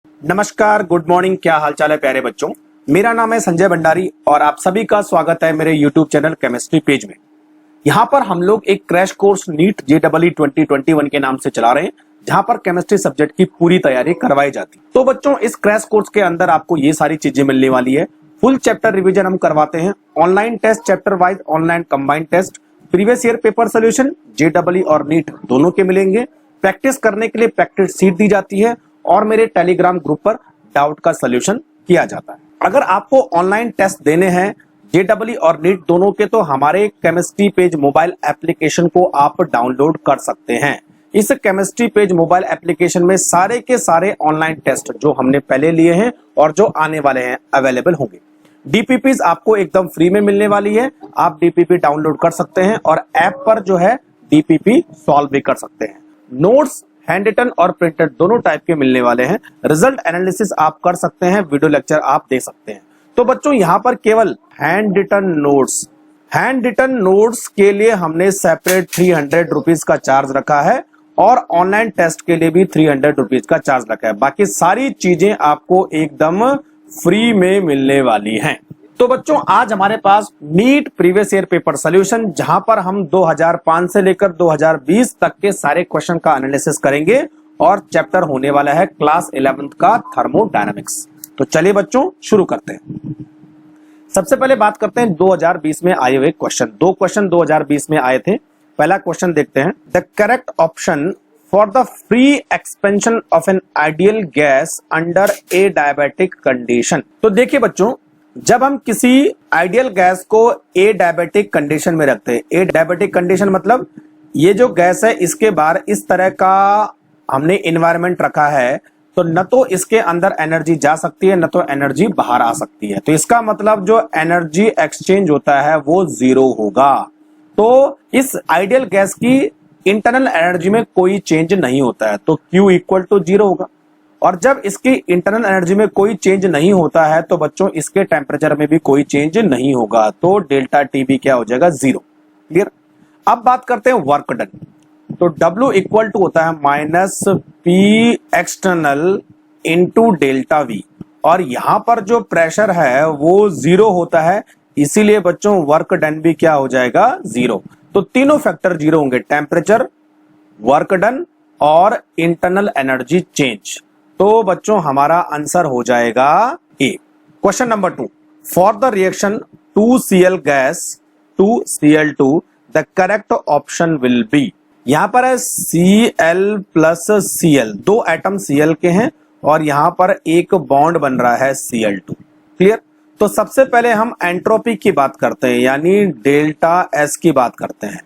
नमस्कार, good morning. क्या हालचाल है प्यारे बच्चों। मेरा नाम है संजय भंडारी और आप सभी का स्वागत है मेरे यूट्यूब चैनल केमिस्ट्री पेज में। यहाँ पर हम लोग एक क्रैश कोर्स नीट JEE 2021 के नाम से चला रहे हैं, जहां पर केमिस्ट्री सब्जेक्ट की पूरी तैयारी करवाई जाती है। तो बच्चों, इस क्रैश कोर्स के अंदर आपको ये सारी चीजें मिलने वाली है। फुल चैप्टर रिविजन हम करवाते हैं, online test chapter wise, online combined test, previous year paper solution JEE और नीट दोनों के मिलेंगे। प्रैक्टिस करने के लिए प्रैक्टिस सीट दी जाती है और मेरे टेलीग्राम ग्रुप पर डाउट का सलूशन किया जाता है। अगर आपको ऑनलाइन टेस्ट देने हैं JEE और नीट दोनों के, तो हमारे केमिस्ट्री पेज मोबाइल एप्लीकेशन को आप डाउनलोड कर सकते हैं। इस केमिस्ट्री पेज मोबाइल एप्लीकेशन में सारे के सारे ऑनलाइन टेस्ट जो हमने पहले लिए हैं और जो आने वाले हैं अवेलेबल होंगे। DPPs आपको एकदम फ्री में मिलने वाली है। आप DPP डाउनलोड कर सकते हैं और ऐप पर जो है DPP सॉल्व भी कर सकते हैं। नोट्स हैंड रिटन और प्रिंटेड दोनों टाइप के मिलने वाले हैं। रिजल्ट एनालिसिस आप कर सकते हैं, वीडियो लेक्चर आप दे सकते हैं। तो बच्चों, यहां पर केवल हैंड रिटन नोट्स के लिए हमने सेपरेट 300 रुपीज का चार्ज रखा है और ऑनलाइन टेस्ट के लिए भी 300 रुपीज का चार्ज रखा है। बाकी सारी चीजें आपको एकदम फ्री में मिलने वाली हैं। तो बच्चों, आज हमारे पास NEET previous year paper solution, जहां पर हम 2005 से लेकर 2020 तक के सारे क्वेश्चन का एनालिसिस करेंगे और चैप्टर होने वाला है क्लास 11th का थर्मोडायनामिक्स। तो चलिए बच्चों, शुरू करते हैं। सबसे पहले बात करते हैं 2020 में आए हुए क्वेश्चन। दो क्वेश्चन 2020 में आए थे। पहला क्वेश्चन देखते हैं। The correct option for the free expansion of an ideal gas under A diabetic condition. तो देखिए बच्चों, जब हम किसी आइडियल गैस को ए डायबिटिक कंडीशन में रखते हैं, ए डायबिटिक कंडीशन मतलब ये जो गैस है इसके बाहर इस तरह का हमने एनवायरनमेंट रखा है, तो न तो इसके अंदर एनर्जी जा सकती है न तो एनर्जी बाहर आ सकती है। तो इसका मतलब जो एनर्जी एक्सचेंज होता है वो जीरो होगा। तो इस आइडियल गैस की इंटरनल एनर्जी में कोई चेंज नहीं होता है, तो Q इक्वल टू 0 होगा। और जब इसकी इंटरनल एनर्जी में कोई चेंज नहीं होता है तो बच्चों इसके टेम्परेचर में भी कोई चेंज नहीं होगा, तो डेल्टा टी भी क्या हो जाएगा, 0। क्लियर। अब बात करते हैं वर्क डन। तो W इक्वल टू होता है minus P external into delta V, और यहां पर जो प्रेशर है वो 0 होता है, इसीलिए बच्चों वर्क डन भी क्या हो जाएगा, 0। तो तीनों फैक्टर 0 होंगे, टेम्परेचर, वर्क डन और इंटरनल एनर्जी चेंज। तो बच्चों हमारा आंसर हो जाएगा A. Question number 2, for the reaction 2Cl gas to Cl2 the correct option will be. यहां पर है Cl प्लस Cl, दो एटम Cl के हैं और यहां पर एक बॉन्ड बन रहा है Cl2। क्लियर। तो सबसे पहले हम एंट्रोपी की बात करते हैं, यानी डेल्टा S की बात करते हैं।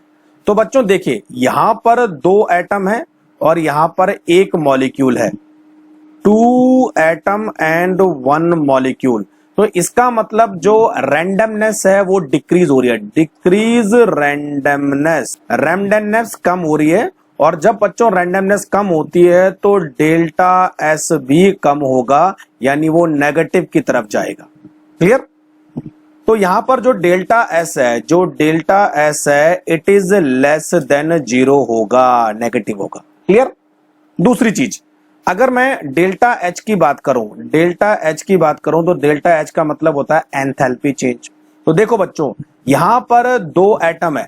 तो बच्चों देखिए, यहां पर दो एटम है और यहां पर एक मॉलिक्यूल है, 2 एटम एंड 1 मॉलिक्यूल। तो इसका मतलब जो रैंडमनेस है वो डिक्रीज हो रही है, डिक्रीज रैंडमनेस कम हो रही है। और जब बच्चों रैंडमनेस कम होती है तो डेल्टा एस भी कम होगा, यानी वो नेगेटिव की तरफ जाएगा। क्लियर। तो यहां पर जो डेल्टा एस है इट इज लेस देन 0 होगा, नेगेटिव होगा। क्लियर। दूसरी चीज, अगर मैं डेल्टा H की बात करूं तो डेल्टा H का मतलब होता है एंथैल्पी चेंज। तो देखो बच्चों, यहां पर दो एटम है,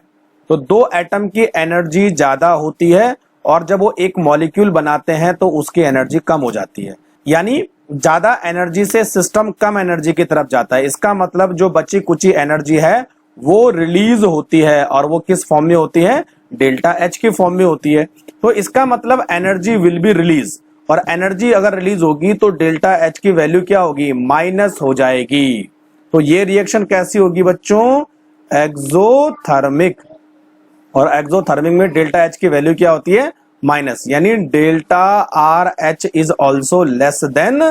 तो दो एटम की एनर्जी ज्यादा होती है और जब वो एक मॉलिक्यूल बनाते हैं तो उसकी एनर्जी कम हो जाती है, यानी ज्यादा एनर्जी से सिस्टम कम एनर्जी की तरफ जाता है। इसका मतलब जो बची कुची एनर्जी है वो रिलीज होती है, और वो किस फॉर्म में होती है, डेल्टा H की फॉर्म में होती है। तो इसका मतलब एनर्जी विल बी रिलीज, और एनर्जी अगर रिलीज होगी तो डेल्टा H की वैल्यू क्या होगी, माइनस हो जाएगी। तो ये रिएक्शन कैसी होगी बच्चों, एक्सोथर्मिक। और एक्सोथर्मिक में डेल्टा H की वैल्यू क्या होती है, माइनस, यानी delta RH is also less than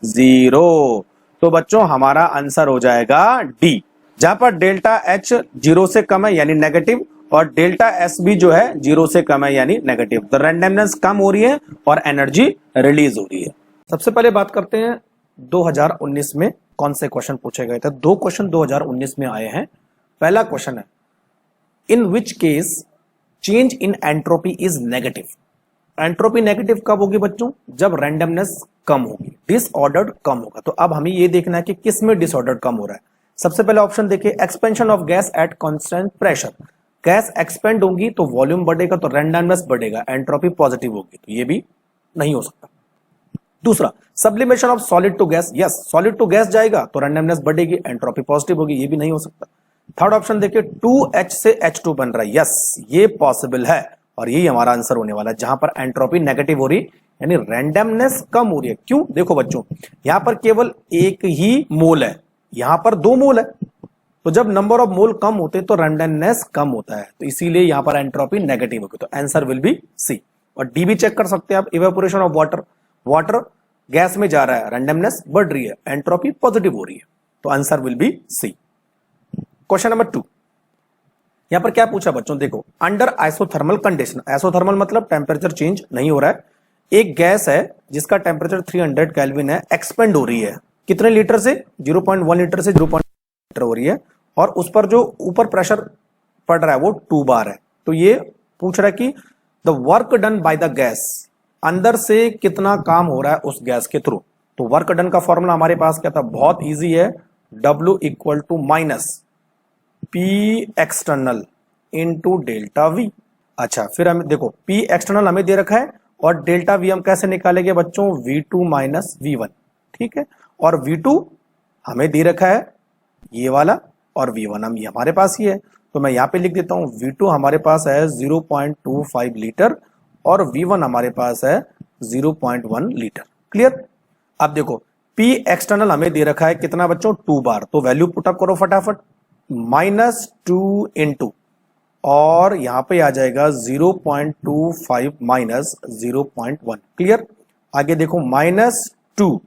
0। तो बच्चों हमारा आंसर हो जाएगा डी, जहां पर डेल्टा H 0 से कम है यानी नेगेटिव, और डेल्टा एस भी जो है 0 से कम है यानी नेगेटिव। तो रैंडमनेस कम हो रही है और एनर्जी रिलीज हो रही है। सबसे पहले बात करते हैं 2019 में कौन से क्वेश्चन पूछे गए थे। दो क्वेश्चन 2019 में आए हैं। पहला क्वेश्चन है, in which case change in entropy is negative. Entropy negative कब होगी बच्चों? जब रैंडमनेस कम होगी, डिसऑर्डर्ड कम होगा। तो अब हमें ये देखना है कि किस में डिसऑर्डर्ड कम हो रहा है। सबसे पहले ऑप्शन देखिए, expansion of gas at constant pressure. Gas expand होगी तो वॉल्यूम बढ़ेगा, तो रैंडमनेस बढ़ेगा, एंट्रोपी पॉजिटिव होगी, तो ये भी नहीं हो सकता। दूसरा, sublimation of solid to gas. Yes, solid to gas जाएगा तो रैंडमनेस बढ़ेगी, एंट्रोपी पॉजिटिव होगी, ये भी नहीं हो सकता। थर्ड ऑप्शन देखिए, 2H से H2 बन रहा है। यस, ये पॉसिबल है और यही हमारा आंसर होने वाला है, जहां पर एंट्रोपी नेगेटिव हो रही है, यानी रैंडमनेस कम हो रही है। क्यों? देखो बच्चों, यहां पर केवल एक ही मोल है, यहां पर 2 मोल है, तो जब नंबर ऑफ मोल कम होते हैं तो रैंडमनेस कम होता है, तो इसीलिए यहां पर एंट्रोपी नेगेटिव होगी। तो आंसर विल बी सी। और डी भी चेक कर सकते हैं आप, evaporation of water, water gas में जा रहा है, रैंडमनेस बढ़ रही है, एंट्रोपी पॉजिटिव हो रही है, तो answer will be C. Question number 2, यहां पर क्या पूछा बच्चों? देखो, अंडर आइसोथर्मल कंडीशन, आइसोथर्मल मतलब टेम्परेचर चेंज नहीं हो रहा है, एक गैस है जिसका टेम्परेचर 300 केल्विन है, एक्सपेंड हो रही है, कितने लीटर से? 0.1 लीटर से 0.1 लीटर हो रही है, और उस पर जो ऊपर प्रेशर पड़ रहा है वो 2 बार है। तो ये पूछ रहा है कि the work done by the gas, अंदर से कितना काम हो रहा है उस गैस के थ्रू। तो वर्क डन का फॉर्मूला हमारे पास क्या था? बहुत इजी है, W equal to minus P external into delta V। अच्छा, फिर हमें देखो, P एक्सटर्नल हमें दे रखा है और डेल्टा V हम कैसे निकालेंगे बच्चों? V2 माइनस V1, ठीक है, और V2 हमें दे रखा है ये वाला, और V1 हम ये हमारे पास ही है, तो मैं यहां पे लिख देता हूं, V2 हमारे पास है 0.25 लीटर और V1 हमारे पास है 0.1 लीटर। क्लियर? अब देखो, P एक्सटर्नल हमें दे रखा है कितना बच्चों? 2 बार, तो वैल्यू पुटअप करो फटाफट, -2 इंटू, और यहां पे आ जाएगा 0.25 माइनस 0.1। क्लियर? आगे देखो, -2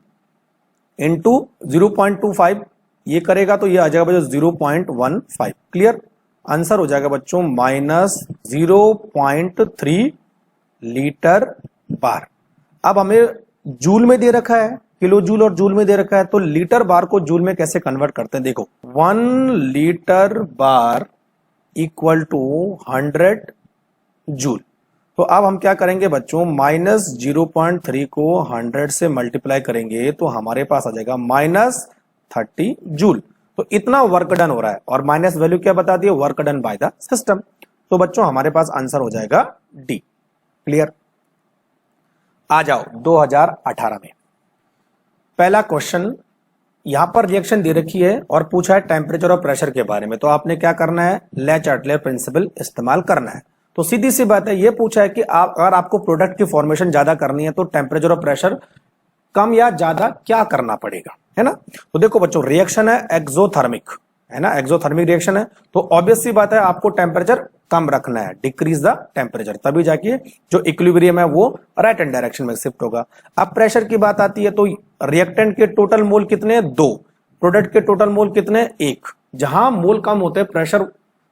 इंटू 0.25, ये करेगा तो ये आ जाएगा बच्चों 0.15। क्लियर? आंसर हो जाएगा बच्चों -0.3 लीटर बार। अब हमें जूल में दे रखा है, किलो जूल और जूल में दे रखा है, तो लीटर बार को जूल में कैसे कन्वर्ट करते हैं? देखो, 1 litre bar equal to 100 joule. तो अब हम क्या करेंगे बच्चों, -0.3 को 100 से मल्टीप्लाई करेंगे तो हमारे पास आ जाएगा -30 जूल। तो इतना वर्क डन हो रहा है, और माइनस वैल्यू क्या बताती है? Work done by the system. तो बच्चों हमारे पास आंसर हो जाएगा डी। क्लियर? आ जाओ 2018 में, पहला क्वेश्चन, यहां पर रिएक्शन दे रखी है और पूछा है टेम्परेचर और प्रेशर के बारे में। तो आपने क्या करना है? ले चार्टलेर प्रिंसिपल इस्तेमाल करना है। तो सीधी सी बात है, ये पूछा है कि अगर आपको प्रोडक्ट की फॉर्मेशन ज्यादा करनी है तो टेम्परेचर और प्रेशर कम या ज्यादा क्या करना पड़ेगा, है ना? तो देखो बच्चों, रिएक्शन है एक्सोथर्मिक, है ना, एक्सोथर्मिक रिएक्शन है, तो ऑब्वियस सी बात है आपको टेम्परेचर कम रखना है, डिक्रीज द टेम्परेचर, तभी जाके जो इक्विलिब्रियम है वो राइट हैंड डायरेक्शन में शिफ्ट होगा। अब प्रेशर की बात आती है तो रिएक्टेंट के टोटल मोल कितने? 2, प्रोडक्ट के टोटल मोल कितने? 1। जहां मोल कम होते हैं, प्रेशर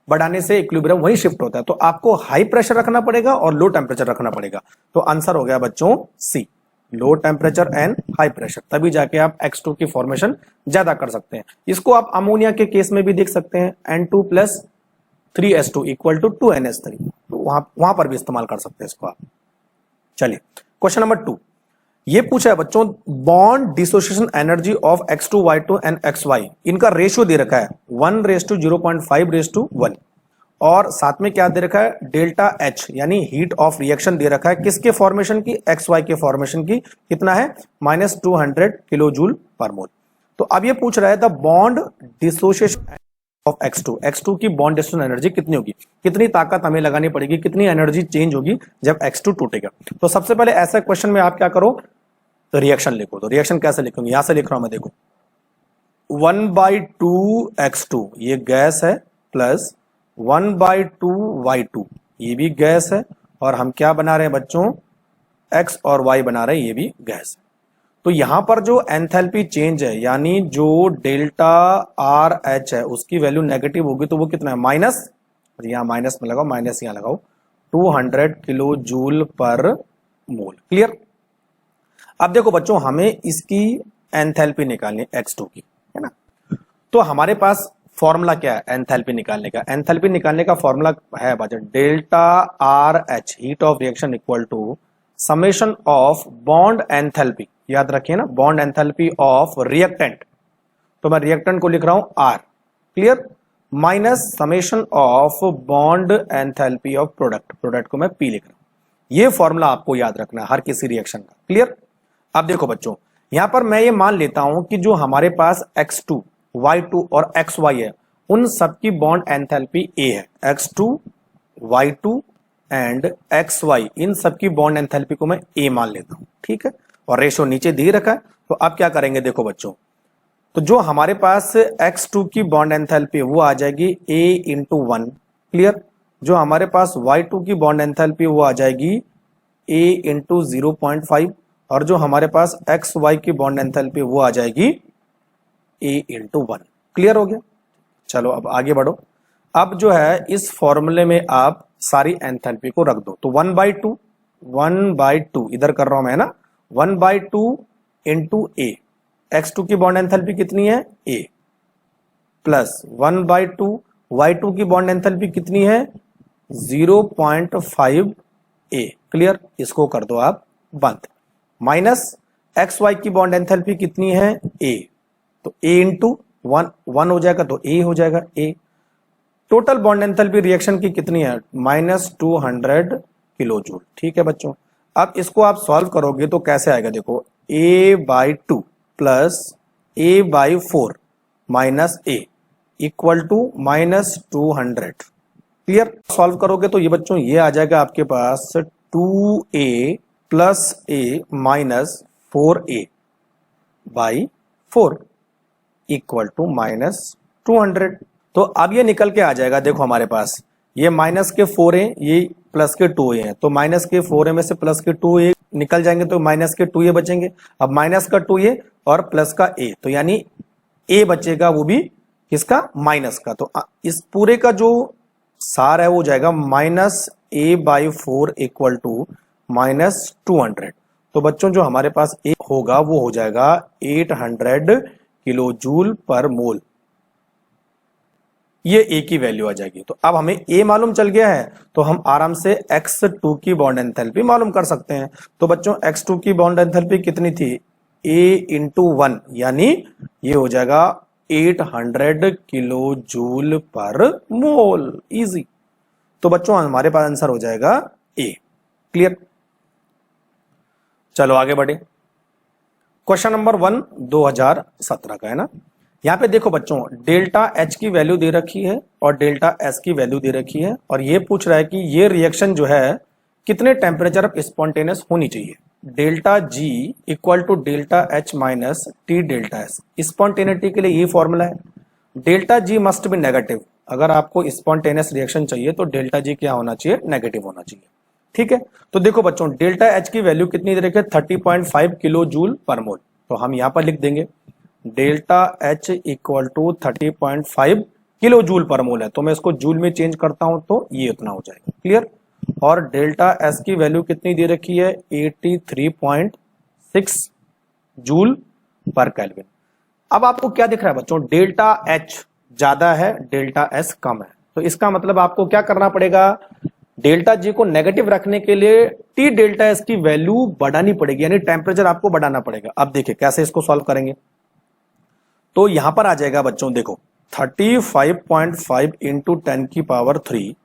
बढ़ाने से इक्विलिब्रियम वही शिफ्ट होता है, तो आपको हाई प्रेशर रखना पड़ेगा और लो टेम्परेचर रखना पड़ेगा। तो आंसर हो गया बच्चों C, low temperature and high pressure, तभी जाके आप X2 की फॉर्मेशन ज्यादा कर सकते हैं। इसको आप अमोनिया के केस में भी देख सकते हैं, N2 + 3S2 equal to 2NH3, तो वहां पर भी इस्तेमाल कर सकते हैं इसको आप। चलिए क्वेश्चन नंबर 2, ये पूछा है बच्चों, bond dissociation energy of X2, Y2 and XY, इनका रेशियो दे रखा है 1:0.5:1, और साथ में क्या दे रखा है? डेल्टा H, यानी हीट ऑफ रिएक्शन दे रखा है, किसके फॉर्मेशन की? XY के फॉर्मेशन की। कितना है? -200 किलो जूल पर मोल। तो अब ये पूछ रहा है the bond dissociation of X2 की बॉन्ड डिसोसिएशन एनर्जी कितनी होगी, कितनी ताकत हमें लगानी पड़ेगी, कितनी एनर्जी चेंज होगी जब X2 टूटेगा। तो सबसे पहले ऐसा क्वेश्चन में आप क्या करो, तो रिएक्शन लिखो। तो रिएक्शन कैसे लिखूंगी? यहां से लिख रहा हूं मैं, देखो 1/2 X2 ये गैस है, प्लस 1/2 Y2 ये भी गैस है, और हम क्या बना रहे हैं बच्चों? X और Y बना रहे हैं, ये भी गैस है। तो यहां पर जो एंथैल्पी चेंज है, यानी जो डेल्टा RH है उसकी वैल्यू नेगेटिव होगी, तो वो कितना है? माइनस, यहां माइनस में लगाओ, माइनस यहां लगाओ, 200 kilo joule per mole. Clear? अब देखो बच्चों, हमें इसकी एंथैल्पी निकालनी है X2 की, है ना? तो हमारे पास फॉर्मूला क्या है एंथैल्पी निकालने का? एंथैल्पी निकालने का फॉर्मूला है बच्चों delta RH, heat of reaction equal to summation of bond enthalpy, याद रखिए ना, बॉन्ड एंथैल्पी ऑफ रिएक्टेंट, तो मैं रिएक्टेंट को लिख रहा हूं R, clear, minus summation of bond enthalpy of product, product को मैं पी लिख रहा हूं। ये फॉर्मूला आपको याद रखना है हर किसी रिएक्शन का, क्लियर। अब देखो बच्चों, यहां पर मैं ये मान लेता हूं कि जो हमारे पास x2, y2 और xy है, उन सबकी बॉन्ड एंथैल्पी A है। x2, y2 एंड xy, इन सबकी बॉन्ड एंथैल्पी को मैं A मान लेता हूं, ठीक है, और रेशो नीचे दे रखा है। तो अब क्या करेंगे, देखो बच्चों, तो जो हमारे पास x2 की बॉन्ड एंथैल्पी वो आ जाएगी A इंटू 1, क्लियर। जो हमारे पास y2 की बॉन्ड एंथैल्पी वो आ जाएगी A इंटू 0.5, और जो हमारे पास xy की बॉन्ड एंथैल्पी वो आ जाएगी A इंटू 1, क्लियर हो गया। चलो अब आगे बढ़ो। अब जो है इस फॉर्मूले में आप सारी एंथैल्पी को रख दो, तो 1/2 इधर कर रहा हूं मैं ना, 1/2 इंटू A, x2 की बॉन्ड एंथैल्पी कितनी है A, प्लस 1/2 y2 की बॉन्ड एंथैल्पी कितनी है 0.5 A, क्लियर, इसको कर दो आप बंद, माइनस xy की बॉन्ड एंथैल्पी कितनी है A, तो A इंटू 1 हो जाएगा, तो A हो जाएगा A। Total bond enthalpy reaction की कितनी है -200 किलो जूल, ठीक है बच्चों। अब इसको आप सॉल्व करोगे तो कैसे आएगा, देखो A/2 plus A/4 minus A equal to -200, clear. Solve करोगे तो ये बच्चों ये आ जाएगा आपके पास 2A plus A minus 4A/4 equal to -200। तो अब ये निकल के आ जाएगा, देखो हमारे पास ये माइनस के 4A, ये प्लस के 2A हैं, तो माइनस के 4A में से प्लस के 2A निकल जाएंगे, तो माइनस के 2A बचेंगे। अब माइनस का 2A और प्लस का A, तो यानी A बचेगा, वो भी किसका, माइनस का। तो इस पूरे का जो सार है वो जाएगा -A/4 इक्वल टू -200। तो बच्चों जो हमारे पास A होगा वो हो जाएगा 800 किलो जूल पर मोल, ये A की वैल्यू आ जाएगी। तो अब हमें A मालूम चल गया है, तो हम आराम से x2 की बॉन्ड एंथैल्पी मालूम कर सकते हैं। तो बच्चों x2 की बॉन्ड एंथैल्पी कितनी थी A इंटू 1, यानी ये हो जाएगा 800 किलो जूल पर मोल, इजी। तो बच्चों हमारे पास आंसर हो जाएगा A, क्लियर। चलो आगे बढ़े। क्वेश्चन नंबर 1 2017 का है ना। यहां पे देखो बच्चों, डेल्टा H की वैल्यू दे रखी है और डेल्टा S की वैल्यू दे रखी है, और ये पूछ रहा है कि ये रिएक्शन जो है कितने टेम्परेचर पर स्पॉन्टेनियस होनी चाहिए। Delta G equal to delta H minus T delta S, spontaneity के लिए ये फॉर्मूला है। Delta G must be negative, अगर आपको स्पॉन्टेनियस रिएक्शन चाहिए तो डेल्टा G क्या होना चाहिए, नेगेटिव होना चाहिए, ठीक है। तो देखो बच्चों डेल्टा H की वैल्यू कितनी दे रखी है 30.5 किलो जूल पर मोल, तो हम यहां पर लिख देंगे delta H equal to 30.5 kilo joule per mole है, तो मैं इसको जूल में चेंज करता हूं तो ये उतना हो जाएगा, क्लियर। और डेल्टा S की वैल्यू कितनी दे रखी है 83.6 जूल पर केल्विन। अब आपको क्या दिख रहा है बच्चों, डेल्टा H ज्यादा है, डेल्टा S कम है, तो इसका मतलब आपको क्या करना पड़ेगा, डेल्टा G को नेगेटिव रखने के लिए T डेल्टा S की वैल्यू बढ़ानी पड़ेगी, यानी टेम्परेचर आपको बढ़ाना पड़ेगा। अब देखिए कैसे इसको सॉल्व करेंगे, तो यहां पर आ जाएगा बच्चों, देखो 35.5 इंटू 10⁻³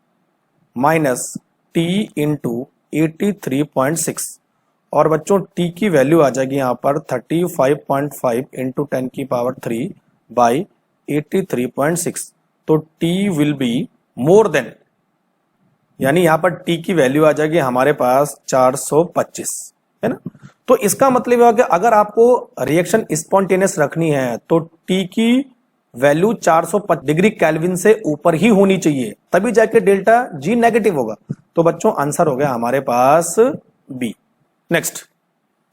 माइनस T इंटू 83.6, और बच्चों T की वैल्यू आ जाएगी यहां पर 35.5 इंटू 10⁻³ बाई 83.6, तो T will be more then, यानी यहां पर T की वैल्यू आ जाएगी हमारे पास 425, है ना। तो इसका मतलब यह कि अगर आपको रिएक्शन स्पॉन्टेनियस रखनी है तो T की वैल्यू 405 डिग्री केल्विन से ऊपर ही होनी चाहिए, तभी जाके डेल्टा G नेगेटिव होगा। तो बच्चों आंसर हो गया हमारे पास B। नेक्स्ट,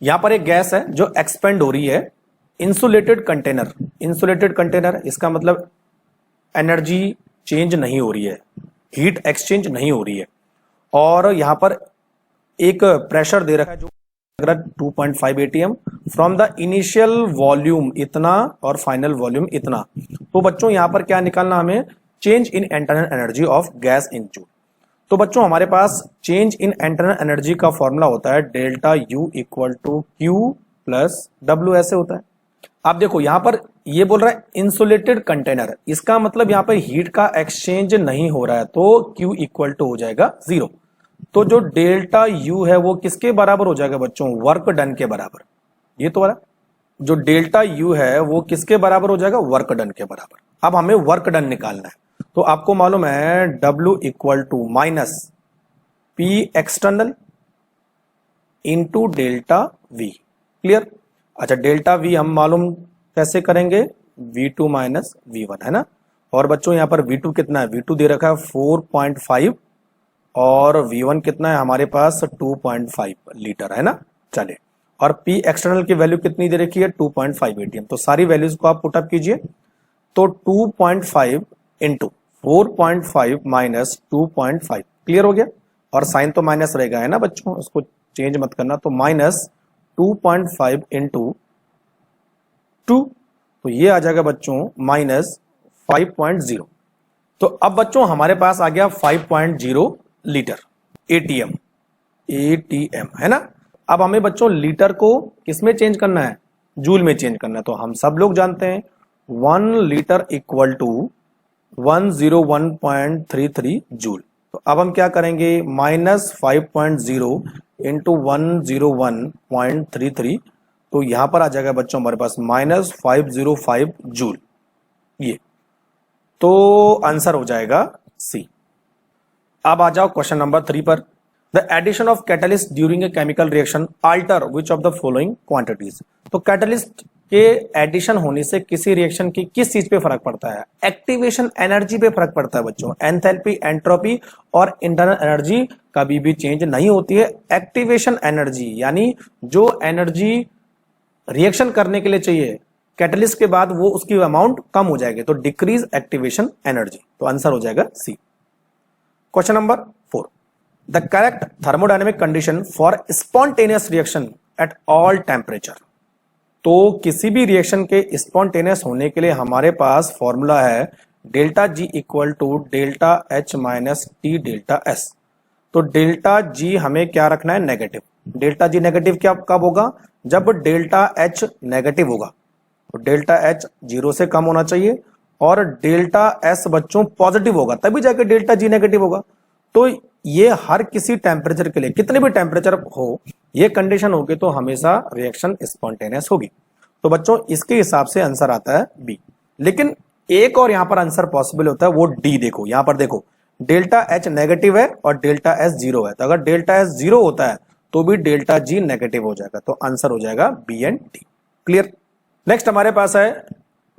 यहां पर एक गैस है जो एक्सपेंड हो रही है, इंसुलेटेड कंटेनर, इंसुलेटेड कंटेनर इसका मतलब एनर्जी चेंज नहीं हो रही है, हीट एक्सचेंज नहीं हो रही है, और यहां पर एक प्रेशर दे रखा है जो 2.5 atm from the initial volume इतना और फाइनल वॉल्यूम इतना। तो बच्चों यहां पर क्या निकालना हमें, change in internal energy of gas in joule. तो बच्चों हमारे पास चेंज इन इंटरनल एनर्जी का फॉर्मूला होता है delta U equal to Q plus W, ऐसे होता है। आप देखो यहां पर ये बोल रहा है इंसुलेटेड कंटेनर, इसका मतलब यहां पर हीट का एक्सचेंज नहीं हो रहा है, तो Q इक्वल टू हो जाएगा 0। तो जो डेल्टा U है वो किसके बराबर हो जाएगा बच्चों, वर्क डन के बराबर। ये तो वाला जो डेल्टा U है वो किसके बराबर हो जाएगा, वर्क डन के बराबर। अब हमें वर्क डन निकालना है, तो आपको मालूम है W equal to minus P external into delta V। Clear. अच्छा डेल्टा V हम मालूम कैसे करेंगे, V2 माइनस V1 है ना। और बच्चों यहां पर V2 कितना है, V2 दे रखा है 4.5 और V1 कितना है हमारे पास 2.5 लीटर है ना। चलिए, और P एक्सटर्नल की वैल्यू कितनी दे रखी है 2.5 ATM। तो सारी वैल्यूज को आप पुटअप कीजिए, तो 2.5 इंटू 4.5 माइनस 2.5, क्लियर हो गया। और साइन तो माइनस रहेगा है ना बच्चों, उसको चेंज मत करना। तो माइनस 2.5 इंटू 2, तो ये आ जाएगा बच्चों माइनस 5.0। तो अब बच्चों हमारे पास आ गया 5.0 लीटर एटीएम है ना। अब हमें बच्चों लीटर को किसमें चेंज करना है, जूल में चेंज करना है। तो हम सब लोग जानते हैं 1 लीटर इक्वल टू 101.33 जूल। तो अब हम क्या करेंगे, माइनस 5.0 इंटू 101.33, तो यहां पर आ जाएगा बच्चों हमारे पास माइनस 505 जूल। ये तो आंसर हो जाएगा सी। अब आ जाओ क्वेश्चन नंबर 3 पर। The addition of catalyst during a chemical reaction alter which of the following quantities. तो कैटलिस्ट के एडिशन होने से किसी रिएक्शन की किस चीज पे फर्क पड़ता है, एक्टिवेशन एनर्जी पे फर्क पड़ता है बच्चों। एंथैल्पी, एंट्रोपी और इंटरनल एनर्जी कभी भी चेंज नहीं होती है। एक्टिवेशन एनर्जी यानी जो एनर्जी रिएक्शन करने के लिए चाहिए कैटलिस्ट के बाद, वो उसकी अमाउंट कम हो जाएगी, तो डिक्रीज एक्टिवेशन एनर्जी। तो आंसर हो जाएगा C. Question number 4, the correct thermodynamic condition for spontaneous reaction at all temperature. तो किसी भी रिएक्शन के स्पॉन्टेनियस होने के लिए हमारे पास फॉर्मूला है delta G equal to delta H minus T delta S. तो डेल्टा जी हमें क्या रखना है, नेगेटिव। डेल्टा जी नेगेटिव क्या कब होगा, जब डेल्टा एच नेगेटिव होगा। तो डेल्टा एच 0 से कम होना चाहिए और डेल्टा एस बच्चों पॉजिटिव होगा, तभी जाके डेल्टा जी नेगेटिव होगा। तो ये हर किसी टेम्परेचर के लिए, कितने भी टेम्परेचर हो, ये कंडीशन होगी तो हमेशा रिएक्शन स्पॉन्टेनियस होगी। तो बच्चों इसके हिसाब से आंसर आता है बी। लेकिन एक और यहां पर आंसर पॉसिबल होता है, वो डी। देखो यहां पर देखो, डेल्टा एच नेगेटिव है और डेल्टा एस 0 है। तो अगर डेल्टा एस 0 होता है तो भी डेल्टा जी नेगेटिव हो जाएगा। तो आंसर हो जाएगा B and D. Clear. Next हमारे पास है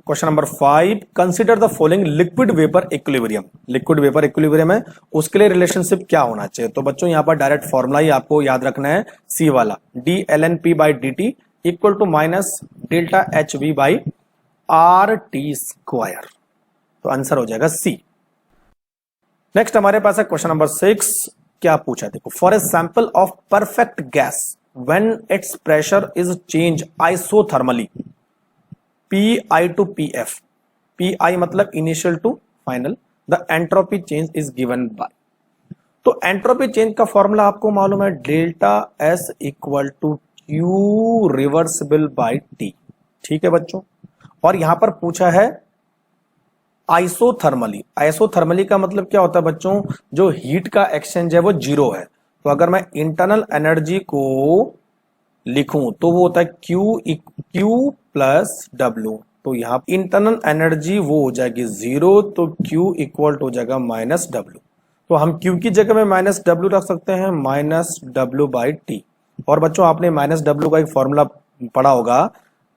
question number 5, consider the following liquid vapour equilibrium. Liquid vapour equilibrium है, उसके लिए रिलेशनशिप क्या होना चाहिए। तो बच्चों यहां पर डायरेक्ट फॉर्मूला ही आपको याद रखना है, सी वाला, D L N P by D T equal to minus delta H V by R T square. तो आंसर हो जाएगा सी। नेक्स्ट हमारे पास है क्वेश्चन नंबर 6, क्या पूछा देखो, for a sample of perfect gas when its pressure is change isothermally Pi to Pf, Pi मतलब initial to final, the entropy change is given by. तो एंट्रोपी चेंज का फॉर्मूला आपको मालूम है, delta S equal to Q reversible by T. ठीक है बच्चों, और यहां पर पूछा है आइसोथर्मली। आइसोथर्मली का मतलब क्या होता है बच्चों, जो हीट का एक्सचेंज है वो 0 है। तो अगर मैं इंटरनल एनर्जी को लिखूं तो वो होता है Q प्लस W। तो यहां इंटरनल एनर्जी वो हो जाएगी 0, तो Q इक्वल हो जाएगा माइनस W। तो हम Q की जगह में माइनस W रख सकते हैं, माइनस W बाई टी। और बच्चों आपने माइनस W का एक फॉर्मूला पढ़ा होगा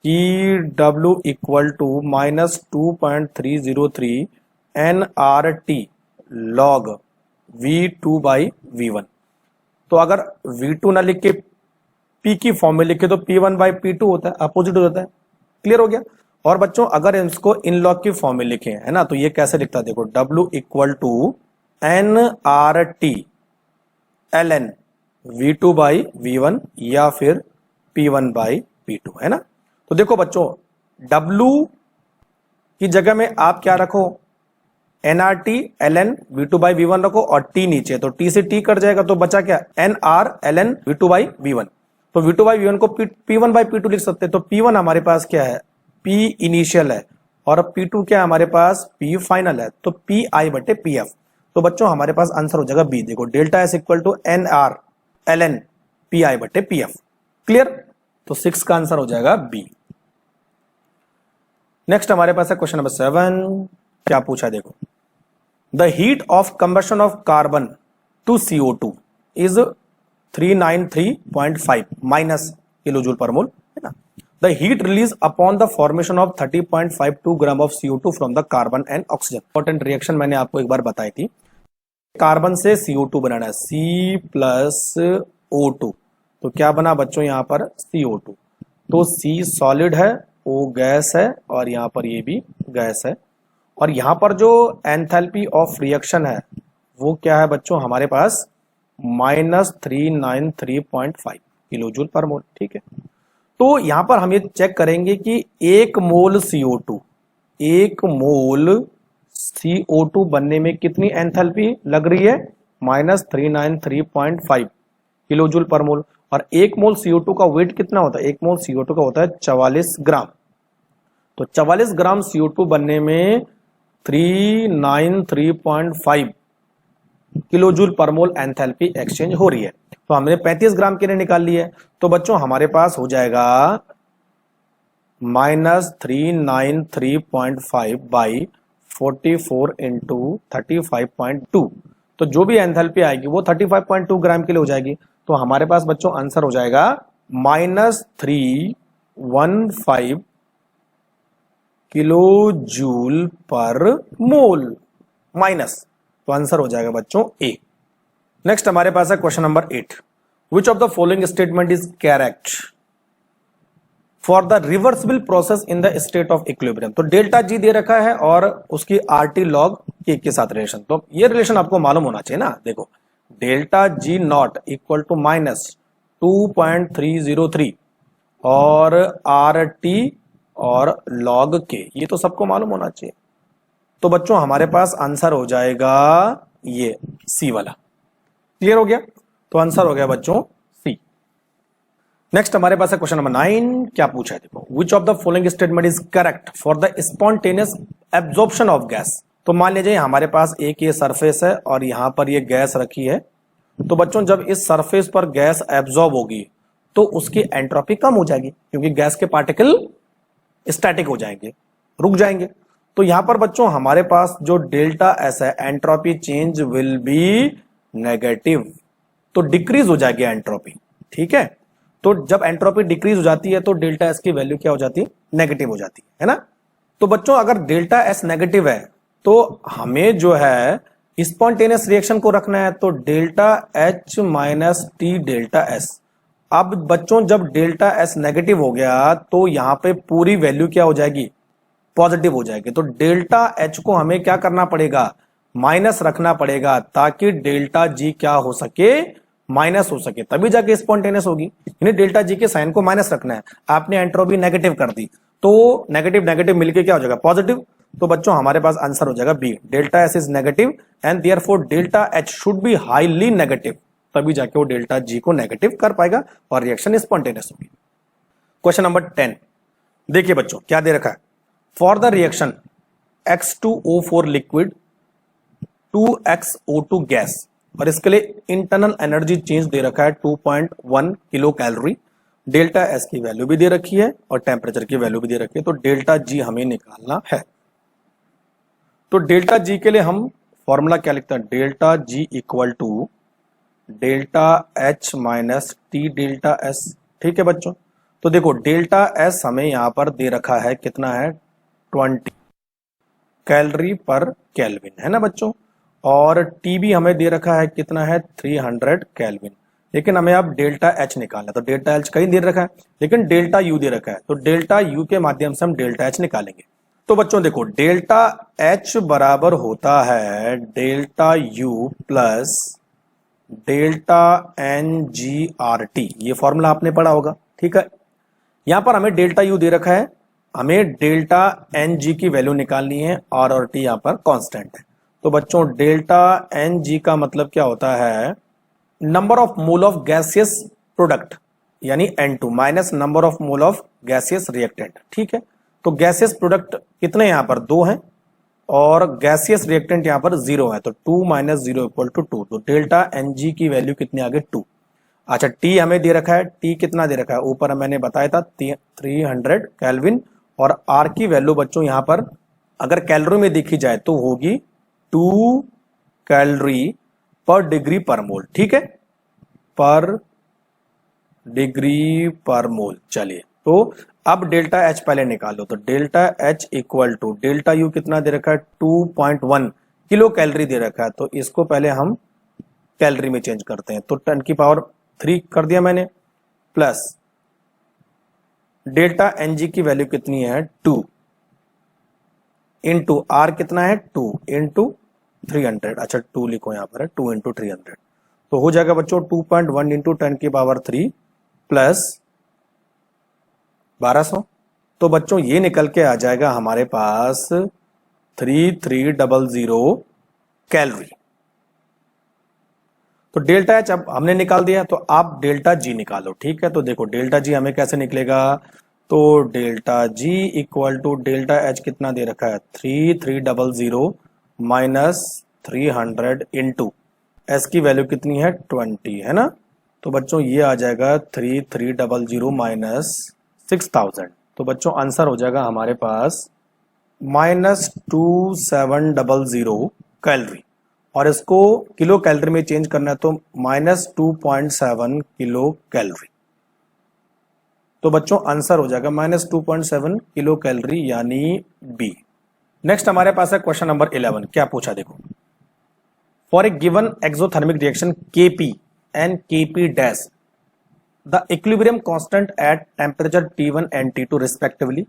कि W equal to minus 2.303 NRT log V2 by V1। तो अगर V2 ना लिख के P की फॉर्म में लिखे तो P1 बाई P2 होता है, अपोजिट हो जाता है। क्लियर हो गया। और बच्चों अगर इसको इन लॉग की फॉर्म में लिखे है ना, तो ये कैसे लिखता है देखो, W equal to NRT ln V2 by V1 या फिर P1 बाई P2 है ना। तो देखो बच्चों W की जगह में आप क्या रखो, nRT ln V2 by V1 रखो और T नीचे, तो T से T कट जाएगा तो बचा क्या, nR ln V2 by V1। तो V2 by V1 को P1 by P2 लिख सकते हैं। तो P1 हमारे पास क्या है, P इनिशियल है और P2 क्या है हमारे पास, P फाइनल है, तो PI बटे PF। तो बच्चों हमारे पास आंसर हो जाएगा बी। देखो delta S equal to nR ln PI बटे PF। क्लियर, तो 6 का आंसर हो जाएगा बी। नेक्स्ट हमारे पास है क्वेश्चन नंबर 7। क्या पूछा देखो, the heat of combustion of carbon to CO2 is 393.5 minus kilo joule per mole, है ना। The heat release upon the formation of 30.52 gram of CO2 from the carbon and oxygen. Important reaction मैंने आपको एक बार बताई थी, carbon से CO2 बनाना है, C plus O2, तो क्या बना बच्चों यहाँ पर CO2, तो C सॉलिड है, O गैस है और यहाँ पर ये भी गैस है। और यहाँ पर जो एंथैल्पी ऑफ रिएक्शन है वो क्या है बच्चों हमारे पास -393.5 किलो जूल पर मोल, ठीक है। तो यहाँ पर हम ये चेक करेंगे कि 1 मोल CO2 बनने में कितनी एंथैल्पी लग रही है, -393.5 किलो जूल पर मोल। और 1 मोल CO2 का वेट कितना होता है, 1 मोल CO2 का होता है 44 ग्राम। तो 44 ग्राम CO2 बनने में 393.5 किलो जूल पर मोल एंथैल्पी एक्सचेंज हो रही है। तो हमने 35 ग्राम के लिए निकाल ली है, तो बच्चों हमारे पास हो जाएगा -393.5 बाई 44 इंटू 35.2, तो जो भी एंथैल्पी आएगी वो 35.2 ग्राम के लिए हो जाएगी। तो हमारे पास बच्चों आंसर हो जाएगा -315 kilo joule per mole minus, तो आंसर हो जाएगा बच्चों ए। नेक्स्ट हमारे पास है question number 8। Which of the following statement is correct for the reversible process in the state of equilibrium. तो डेल्टा जी दे रखा है और उसकी RT log के साथ रिलेशन, तो ये रिलेशन आपको मालूम होना चाहिए ना। देखो delta G not equal to -2.303 और RT और log के, ये तो सबको मालूम होना चाहिए। तो बच्चों हमारे पास आंसर हो जाएगा ये सी वाला। क्लियर हो गया, तो आंसर हो गया बच्चों सी। नेक्स्ट हमारे पास है क्वेश्चन नंबर 9। क्या पूछा है देखो, विच of the following statement is correct for the spontaneous absorption of gas. तो मान लीजिए हमारे पास एक ये सरफेस है और यहां पर ये गैस रखी है, तो बच्चों जब इस सरफेस पर गैस एब्जॉर्ब होगी तो उसकी एंट्रोपी कम हो जाएगी, क्योंकि गैस के पार्टिकल स्टैटिक हो जाएंगे, रुक जाएंगे। तो यहां पर बच्चों हमारे पास जो डेल्टा एस है, entropy change will be negative, तो डिक्रीज हो जाएगी एंट्रोपी, ठीक है। तो जब एंट्रोपी डिक्रीज हो जाती है तो डेल्टा एस की वैल्यू क्या हो जाती है, नेगेटिव हो जाती है ना। तो बच्चों अगर डेल्टा एस नेगेटिव है तो हमें जो है स्पॉन्टेनियस रिएक्शन को रखना है, तो delta H minus T delta S. अब बच्चों जब डेल्टा एस नेगेटिव हो गया तो यहां पे पूरी वैल्यू क्या हो जाएगी, पॉजिटिव हो जाएगी। तो डेल्टा एच को हमें क्या करना पड़ेगा, माइनस रखना पड़ेगा, ताकि डेल्टा जी क्या हो सके, माइनस हो सके, तभी जाके स्पॉन्टेनियस होगी। यानी डेल्टा जी के साइन को माइनस रखना है। आपने एंट्रोपी नेगेटिव कर दी तो नेगेटिव नेगेटिव मिलके क्या हो जाएगा, पॉजिटिव। तो बच्चों हमारे पास आंसर हो जाएगा B, delta S is negative and therefore delta H should be highly negative, तभी जाके वो डेल्टा जी को नेगेटिव कर पाएगा और रिएक्शन स्पॉन्टेनियस होगी। क्वेश्चन नंबर 10 देखिए बच्चों क्या दे रखा है, for the reaction X2O4 liquid 2XO2 gas, और इसके लिए इंटरनल एनर्जी चेंज दे रखा है 2.1 किलो कैलोरी, डेल्टा एस की वैल्यू भी दे रखी है और टेम्परेचर की वैल्यू भी दे रखी है। तो डेल्टा जी हमें निकालना है। तो डेल्टा जी के लिए हम फॉर्मूला क्या लिखते हैं, delta G equal to delta H minus T delta S, ठीक है बच्चों। तो देखो डेल्टा एस हमें यहां पर दे रखा है कितना है, 20 कैलोरी पर केल्विन, है ना बच्चों। और टी भी हमें दे रखा है कितना है, 300 केल्विन। लेकिन हमें अब डेल्टा एच निकालना है, तो डेल्टा एच कहीं दे रखा है लेकिन डेल्टा यू दे रखा है, तो डेल्टा यू के माध्यम से हम डेल्टा एच निकालेंगे। तो बच्चों देखो डेल्टा एच बराबर होता है delta U plus delta N G R T, ये फॉर्मूला आपने पढ़ा होगा, ठीक है। यहां पर हमें डेल्टा यू दे रखा है, हमें डेल्टा एन जी की वैल्यू निकालनी है, आर और टी यहां पर कांस्टेंट है। तो बच्चों डेल्टा एन जी का मतलब क्या होता है, number of mole of gaseous product यानी N2 minus number of mole of gaseous reactant. ठीक है, तो गैसियस प्रोडक्ट कितने यहां पर 2 हैं और गैसियस रिएक्टेंट यहां पर 0 है, तो 2 माइनस 0 इक्वल टू 2। तो डेल्टा एन जी की वैल्यू कितनी आ गई 2। अच्छा, टी हमें दे रखा है, टी कितना दे रखा है, ऊपर मैंने बताया था 300 केल्विन, और आर की वैल्यू बच्चों यहां पर अगर कैलोरी में देखी जाए तो होगी 2 कैलोरी पर डिग्री पर मोल। ठीक है, पर डिग्री पर मोल। चलिए, तो अब डेल्टा एच पहले निकालो, तो delta H equal to delta U कितना दे रखा है 2.1 किलो कैलोरी दे रखा है, तो इसको पहले हम कैलोरी में चेंज करते हैं, तो 10 की पावर 3 कर दिया मैंने, प्लस डेल्टा एन जी की वैल्यू कितनी है 2 इंटू आर कितना है 2 इंटू 300। अच्छा 2 लिखो यहां पर है 2 इंटू 300, तो हो जाएगा बच्चों 2.1 इंटू 10 की पावर 3 प्लस 1200। तो बच्चों ये निकल के आ जाएगा हमारे पास 3300 कैलोरी। तो डेल्टा एच अब हमने निकाल दिया, तो आप डेल्टा जी निकालो। ठीक है, तो देखो डेल्टा जी हमें कैसे निकलेगा, तो delta G equal to delta H कितना दे रखा है 3300 माइनस 300 इंटू एस की वैल्यू कितनी है 20 है ना, तो बच्चों ये आ जाएगा 3300 माइनस 6000। तो बच्चों आंसर हो जाएगा हमारे पास माइनस 2700 कैलोरी, और इसको किलो कैलोरी में चेंज करना है तो माइनस 2.7 किलो कैलोरी। तो बच्चों आंसर हो जाएगा माइनस 2.7 किलो कैलोरी यानी बी। नेक्स्ट हमारे पास है क्वेश्चन नंबर 11। क्या पूछा देखो, for A given exothermic reaction Kp and Kp dash, the equilibrium constant at temperature T1 and T2 respectively,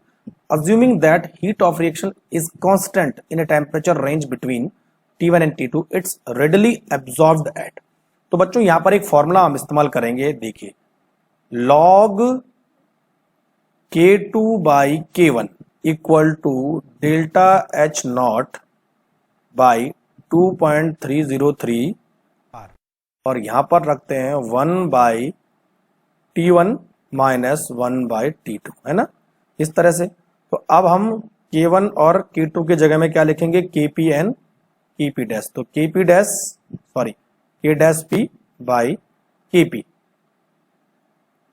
assuming that heat of reaction is constant in a temperature range between T1 and T2, it's readily absorbed at। तो बच्चों यहां पर एक formula हम इस्तेमाल करेंगे, देखिए log K2 by K1 equal to delta H not by 2.303 और यहां पर रखते हैं 1 by T1 minus 1 by T2 है ना, इस तरह से। तो अब हम K1 और K2 के जगह में क्या लिखेंगे Kp एंड Kp डैश, तो Kp dash sorry K dash P by Kp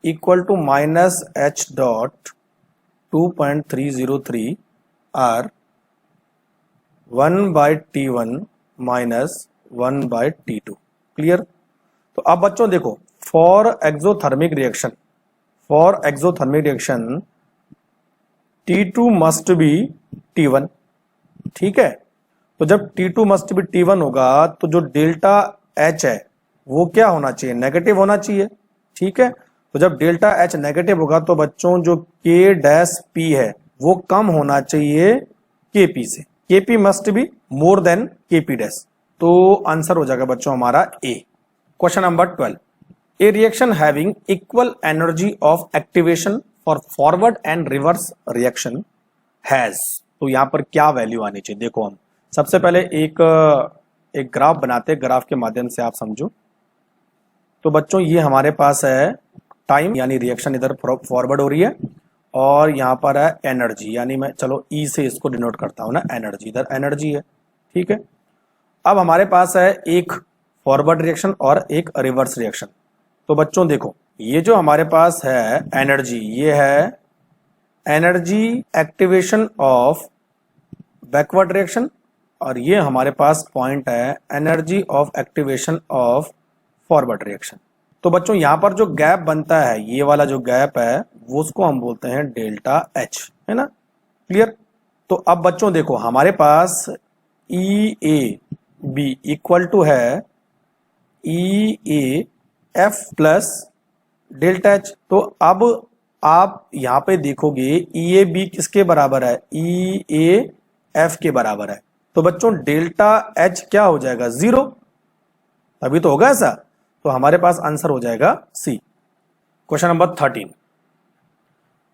equal to minus H dot 2.303 R 1 by T1 minus 1 by T2। Clear. तो अब बच्चों देखो for exothermic reaction T2 must be T1। ठीक है, तो जब T2 must be T1 होगा तो जो डेल्टा H है वो क्या होना चाहिए, नेगेटिव होना चाहिए। ठीक है, तो जब डेल्टा H नेगेटिव होगा तो बच्चों जो K डैश P है वो कम होना चाहिए Kp से, Kp must be more than Kp dash. तो आंसर हो जाएगा बच्चों हमारा A. Question number 12, a reaction having equal energy of activation for forward and reverse reaction has. तो यहां पर क्या वैल्यू आनी चाहिए, देखो हम सबसे पहले एक ग्राफ बनाते हैं, ग्राफ के माध्यम से आप समझो। तो बच्चों ये हमारे पास है टाइम यानी रिएक्शन इधर फॉरवर्ड हो रही है, और यहां पर है एनर्जी, यानी मैं चलो ई से इसको डिनोट करता हूं ना, एनर्जी, इधर एनर्जी है। ठीक है, अब हमारे पास है एक फॉरवर्ड रिएक्शन और एक रिवर्स रिएक्शन। तो बच्चों देखो ये जो हमारे पास है एनर्जी, ये है energy activation of backward reaction, और ये हमारे पास पॉइंट है energy of activation of forward reaction. तो बच्चों यहां पर जो गैप बनता है, ये वाला जो गैप है वो उसको हम बोलते हैं डेल्टा एच, है ना। क्लियर। तो अब बच्चों देखो हमारे पास E A B equal to है E A F plus delta H. तो अब आप यहां पे देखोगे ई ए बी किसके बराबर है, ई ए एफ के बराबर है। तो बच्चों डेल्टा एच क्या हो जाएगा 0, अभी तो होगा ऐसा, तो हमारे पास आंसर हो जाएगा C. Question number 13,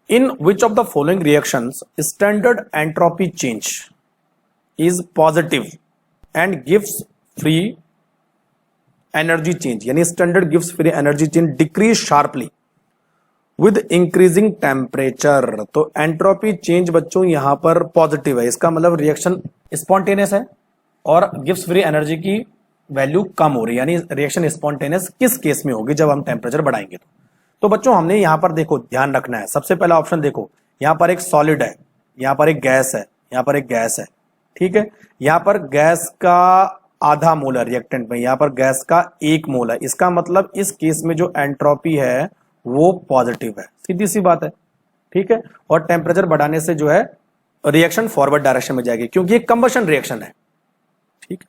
in which of the following reactions standard entropy change is positive and गिव्स फ्री एनर्जी चेंज, यानी स्टैंडर्ड गिव्स free energy change decrease sharply with increasing temperature. तो एंट्रोपी चेंज बच्चों यहां पर पॉजिटिव है, इसका मतलब रिएक्शन स्पॉन्टेनियस है और गिव्स फ्री एनर्जी की वैल्यू कम हो रही है, यानी रिएक्शन स्पॉन्टेनियस किस केस में होगी, जब हम टेम्परेचर बढ़ाएंगे। तो बच्चों हमने यहां पर देखो ध्यान रखना है, सबसे पहला ऑप्शन देखो, यहां पर एक सॉलिड है, यहां पर एक गैस है, यहां पर एक गैस है, ठीक है। यहां पर गैस का आधा मोल है रिएक्टेंट में, यहां पर गैस का 1 मोल है, इसका मतलब इस केस में जो एंट्रोपी है वो पॉजिटिव है, सीधी सी बात है, ठीक है। और टेम्परेचर बढ़ाने से जो है रिएक्शन फॉरवर्ड डायरेक्शन में जाएगी, क्योंकि ये कंबशन रिएक्शन है, ठीक।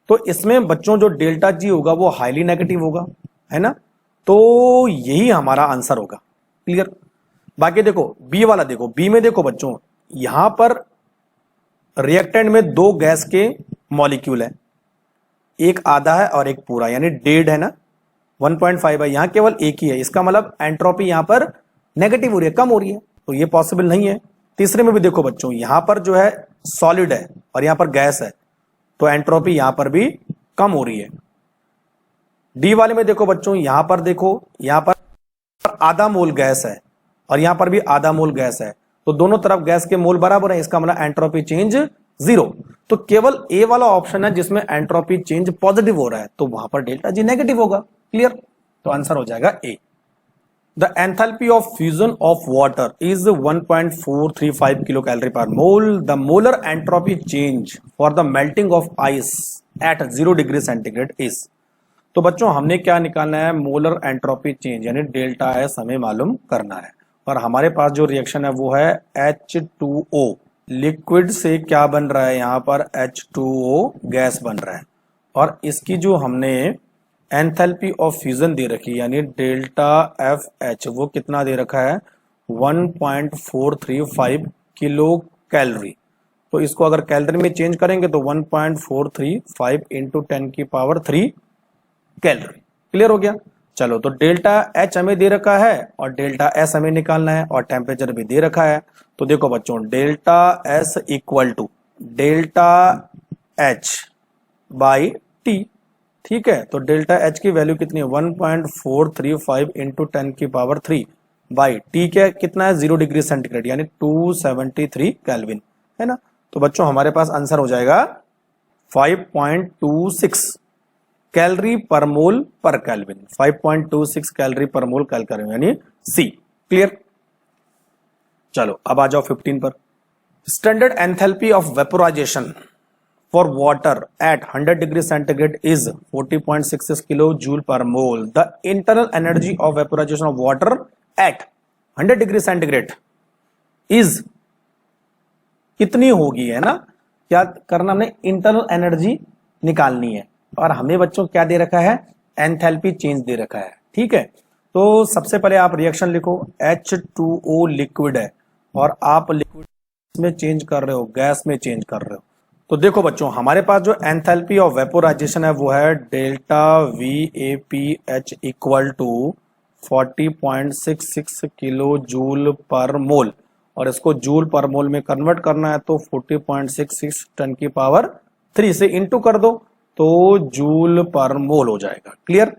तो इसमें बच्चों जो डेल्टा जी होगा वो हाईली नेगेटिव होगा, है ना। तो यही हमारा आंसर होगा, क्लियर। बाकी देखो बी वाला, देखो बी में देखो बच्चों, यहां पर रिएक्टेंट में 2 गैस के मॉलिक्यूल है, एक आधा है और एक पूरा, यानी डेड है ना, 1.5 है, यहां केवल एक ही है, इसका मतलब एंट्रोपी यहां पर नेगेटिव हो रही है, कम हो रही है, तो ये पॉसिबल नहीं है। तीसरे में भी देखो बच्चों, यहां पर जो है सॉलिड है और यहां पर गैस है, तो एंट्रोपी यहां पर भी कम हो रही है। डी वाले में देखो बच्चों, यहां पर देखो, यहां पर आधा मोल गैस है और यहां पर भी आधा मोल गैस है, तो दोनों तरफ गैस के मोल बराबर है, इसका मतलब एंट्रोपी चेंज 0। तो केवल ए वाला ऑप्शन है जिसमें एंट्रोपी चेंज पॉजिटिव हो रहा है, तो वहां पर डेल्टा जी नेगेटिव होगा, क्लियर। तो आंसर हो जाएगा A. The enthalpy of fusion of water is 1.435 kilo calorie per mole. The molar entropy change for the melting of ice at 0 degree centigrade is. तो बच्चों हमने क्या निकालना है, मोलर एंट्रोपी चेंज यानी डेल्टा एस हमें मालूम करना है, और हमारे पास जो रिएक्शन है वो है H2O, लिक्विड से क्या बन रहा है, यहां पर H2O गैस बन रहा है, और इसकी जो हमने एंथैल्पी ऑफ फ्यूजन दे रखी है यानी डेल्टा एफ एच, वो कितना दे रखा है 1.435 किलो कैलोरी। तो इसको अगर कैलोरी में चेंज करेंगे तो 1.435 इंटू 10⁻³ कैलोरी, क्लियर हो गया। चलो तो डेल्टा एच हमें दे रखा है और डेल्टा एस हमें निकालना है, और टेम्परेचर भी दे रखा है। तो देखो बच्चों, delta S equal to delta H by T, ठीक है। तो डेल्टा एच की वैल्यू कितनी है 1.435 इंटू 10⁻³ बाई टी क्या कितना है 0 डिग्री सेंटीग्रेड यानी 273 केल्विन, है ना। तो बच्चों हमारे पास आंसर हो जाएगा 5.26 कैलोरी पर मोल पर केल्विन, 5.26 कैलोरी पर मोल केल्विन यानी सी, क्लियर। चलो अब आ जाओ 15 पर। Standard enthalpy of vaporisation for water at 100 degree centigrade is 40.66 kilojoule per mole. The internal energy of vaporization of water at 100 degree centigrade is कितनी होगी, है ना। क्या करना, हमने इंटरनल एनर्जी निकालनी है, और हमें बच्चों क्या दे रखा है, एंथैल्पी चेंज दे रखा है, ठीक है। तो सबसे पहले आप रिएक्शन लिखो, H2O लिक्विड है और आप लिक्विड में चेंज कर रहे हो, गैस में चेंज कर रहे हो। तो देखो बच्चों हमारे पास जो एंथैल्पी ऑफ वेपोराइजेशन है वो है delta VAPH equal to 40.66 kilo joule per mole, और इसको जूल पर मोल में कन्वर्ट करना है तो 40.66 10⁻³ से इंटू कर दो तो जूल पर मोल हो जाएगा, क्लियर।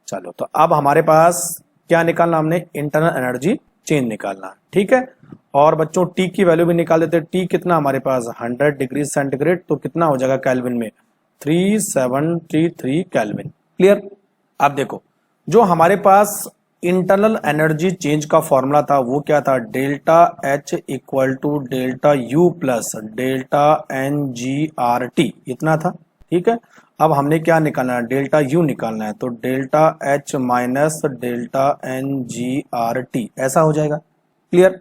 चलो तो अब हमारे पास क्या निकालना, हमने इंटरनल एनर्जी चेंज निकालना, ठीक है। और बच्चों टी की वैल्यू भी निकाल देते हैं, टी कितना हमारे पास 100 डिग्री सेंटीग्रेड, तो कितना हो जाएगा कैल्विन में 373 कैल्विन, क्लियर। अब देखो जो हमारे पास इंटरनल एनर्जी चेंज का फॉर्मूला था वो क्या था, delta H equal to delta U plus delta NGRT, इतना था, ठीक है। अब हमने क्या निकालना है, डेल्टा यू निकालना है, तो delta H minus delta NGRT ऐसा हो जाएगा, क्लियर।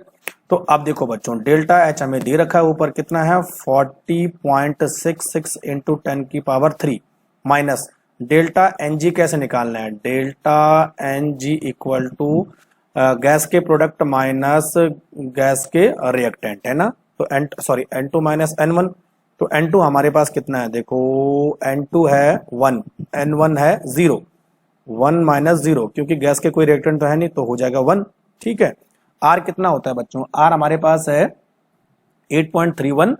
तो अब देखो बच्चों डेल्टा एच हमें दे रखा है ऊपर कितना है 40.66 इंटू 10⁻³ माइनस डेल्टा NG कैसे निकालना है, delta NG equal to gas के प्रोडक्ट माइनस गैस के रिएक्टेंट, है ना। तो N2 माइनस N1, तो N2 हमारे पास कितना है, देखो N2 है 1, N1 है 0, 1 माइनस 0 क्योंकि गैस के कोई रिएक्टेंट तो है नहीं, तो हो जाएगा 1, ठीक है। आर कितना होता है बच्चों, आर हमारे पास है 8.31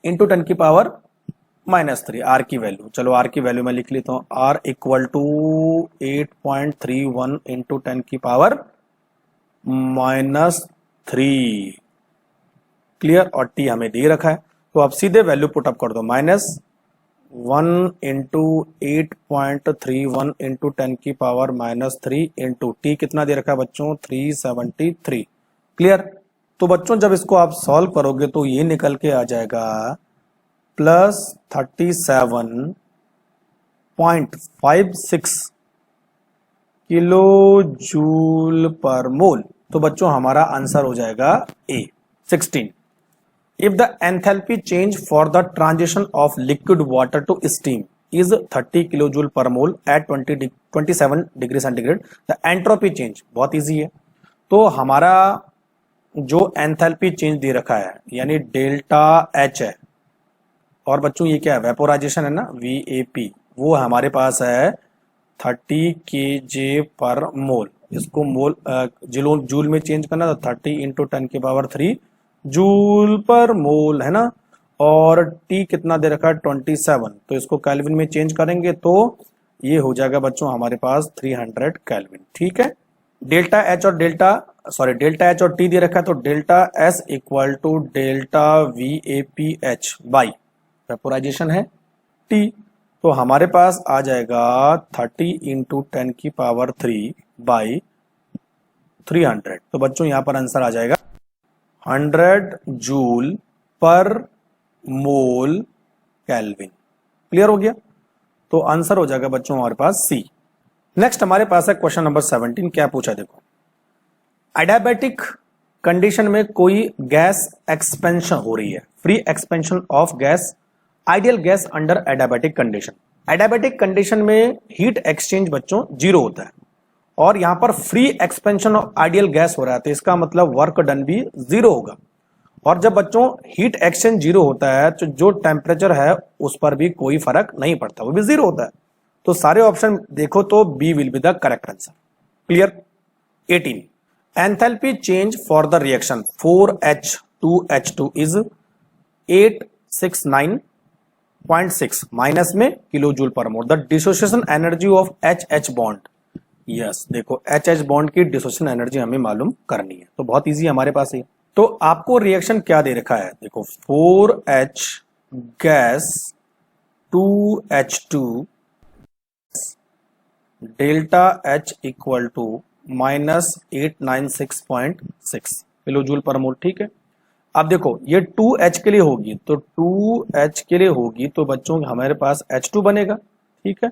इंटू 10⁻³ -3 आर की वैल्यू, चलो आर की वैल्यू मैं लिख लेता हूँ, आर इक्वल टू 8.31 इंटू 10 की पावर -3, क्लियर। और टी हमें दे रखा है, तो आप सीधे वैल्यू पुट अप कर दो, -1 इंटू 8.31 इंटू 10 की पावर -3 इंटू टी कितना दे रखा है बच्चों, 373, क्लियर। तो बच्चों जब इसको आप सॉल्व करोगे तो ये निकल के आ जाएगा +37.56 किलो जूल पर मोल। तो बच्चों हमारा आंसर हो जाएगा ए 16। If the enthalpy change for the transition of liquid water to steam is 30 kilojoule per mole at 27 degree centigrade, the entropy change बहुत इजी है। तो हमारा जो एंथैल्पी चेंज दे रखा है यानी डेल्टा एच है, और बच्चों ये क्या है, वेपोराइजेशन है ना, VAP, वो हमारे पास है 30 kJ पर मोल। इसको मोल जूल में चेंज करना, तो 30 इंटू 10 की पावर 3 जूल पर मोल है ना। और टी कितना दे रखा है 27, तो इसको केल्विन में चेंज करेंगे तो ये हो जाएगा बच्चों हमारे पास 300 केल्विन, ठीक है। डेल्टा एच और टी दे रखा है, तो delta S equal to delta VAPH by vaporisation है टी, तो हमारे पास आ जाएगा 30 इंटू 10 की पावर 3 बाई 300। तो बच्चों यहां पर आंसर आ जाएगा 100 जूल पर मोल केल्विन, क्लियर हो गया। तो आंसर हो जाएगा बच्चों हमारे पास सी। नेक्स्ट हमारे पास है क्वेश्चन नंबर 17, क्या पूछा देखो, एडियाबेटिक कंडीशन में कोई गैस एक्सपेंशन हो रही है, free expansion of gas, ideal gas under adiabatic condition. Adiabatic condition में हीट एक्सचेंज बच्चों 0 होता है, और यहां पर free expansion of ideal gas हो रहा है, तो इसका मतलब वर्क डन भी 0 होगा। और जब बच्चों हीट एक्सचेंज 0 होता है तो जो टेम्परेचर है उस पर भी कोई फर्क नहीं पड़ता, वो भी 0 होता है। तो सारे ऑप्शन देखो तो B will be the correct answer, clear. 18 enthalpy change for the reaction 4H2H2 is 869.6 minus में kilo joule per mole. The dissociation energy of HH bond, yes देखो HH बॉन्ड की डिसोसिएशन एनर्जी हमें मालूम करनी है, तो बहुत इजी हमारे पास है। तो आपको रिएक्शन क्या दे रखा है, देखो 4H gas 2H2 delta H equal to -896.6 kilo joule per mole, ठीक है। अब देखो ये 2H के लिए होगी, तो 2H के लिए होगी तो बच्चों हमारे पास H2 बनेगा, ठीक है।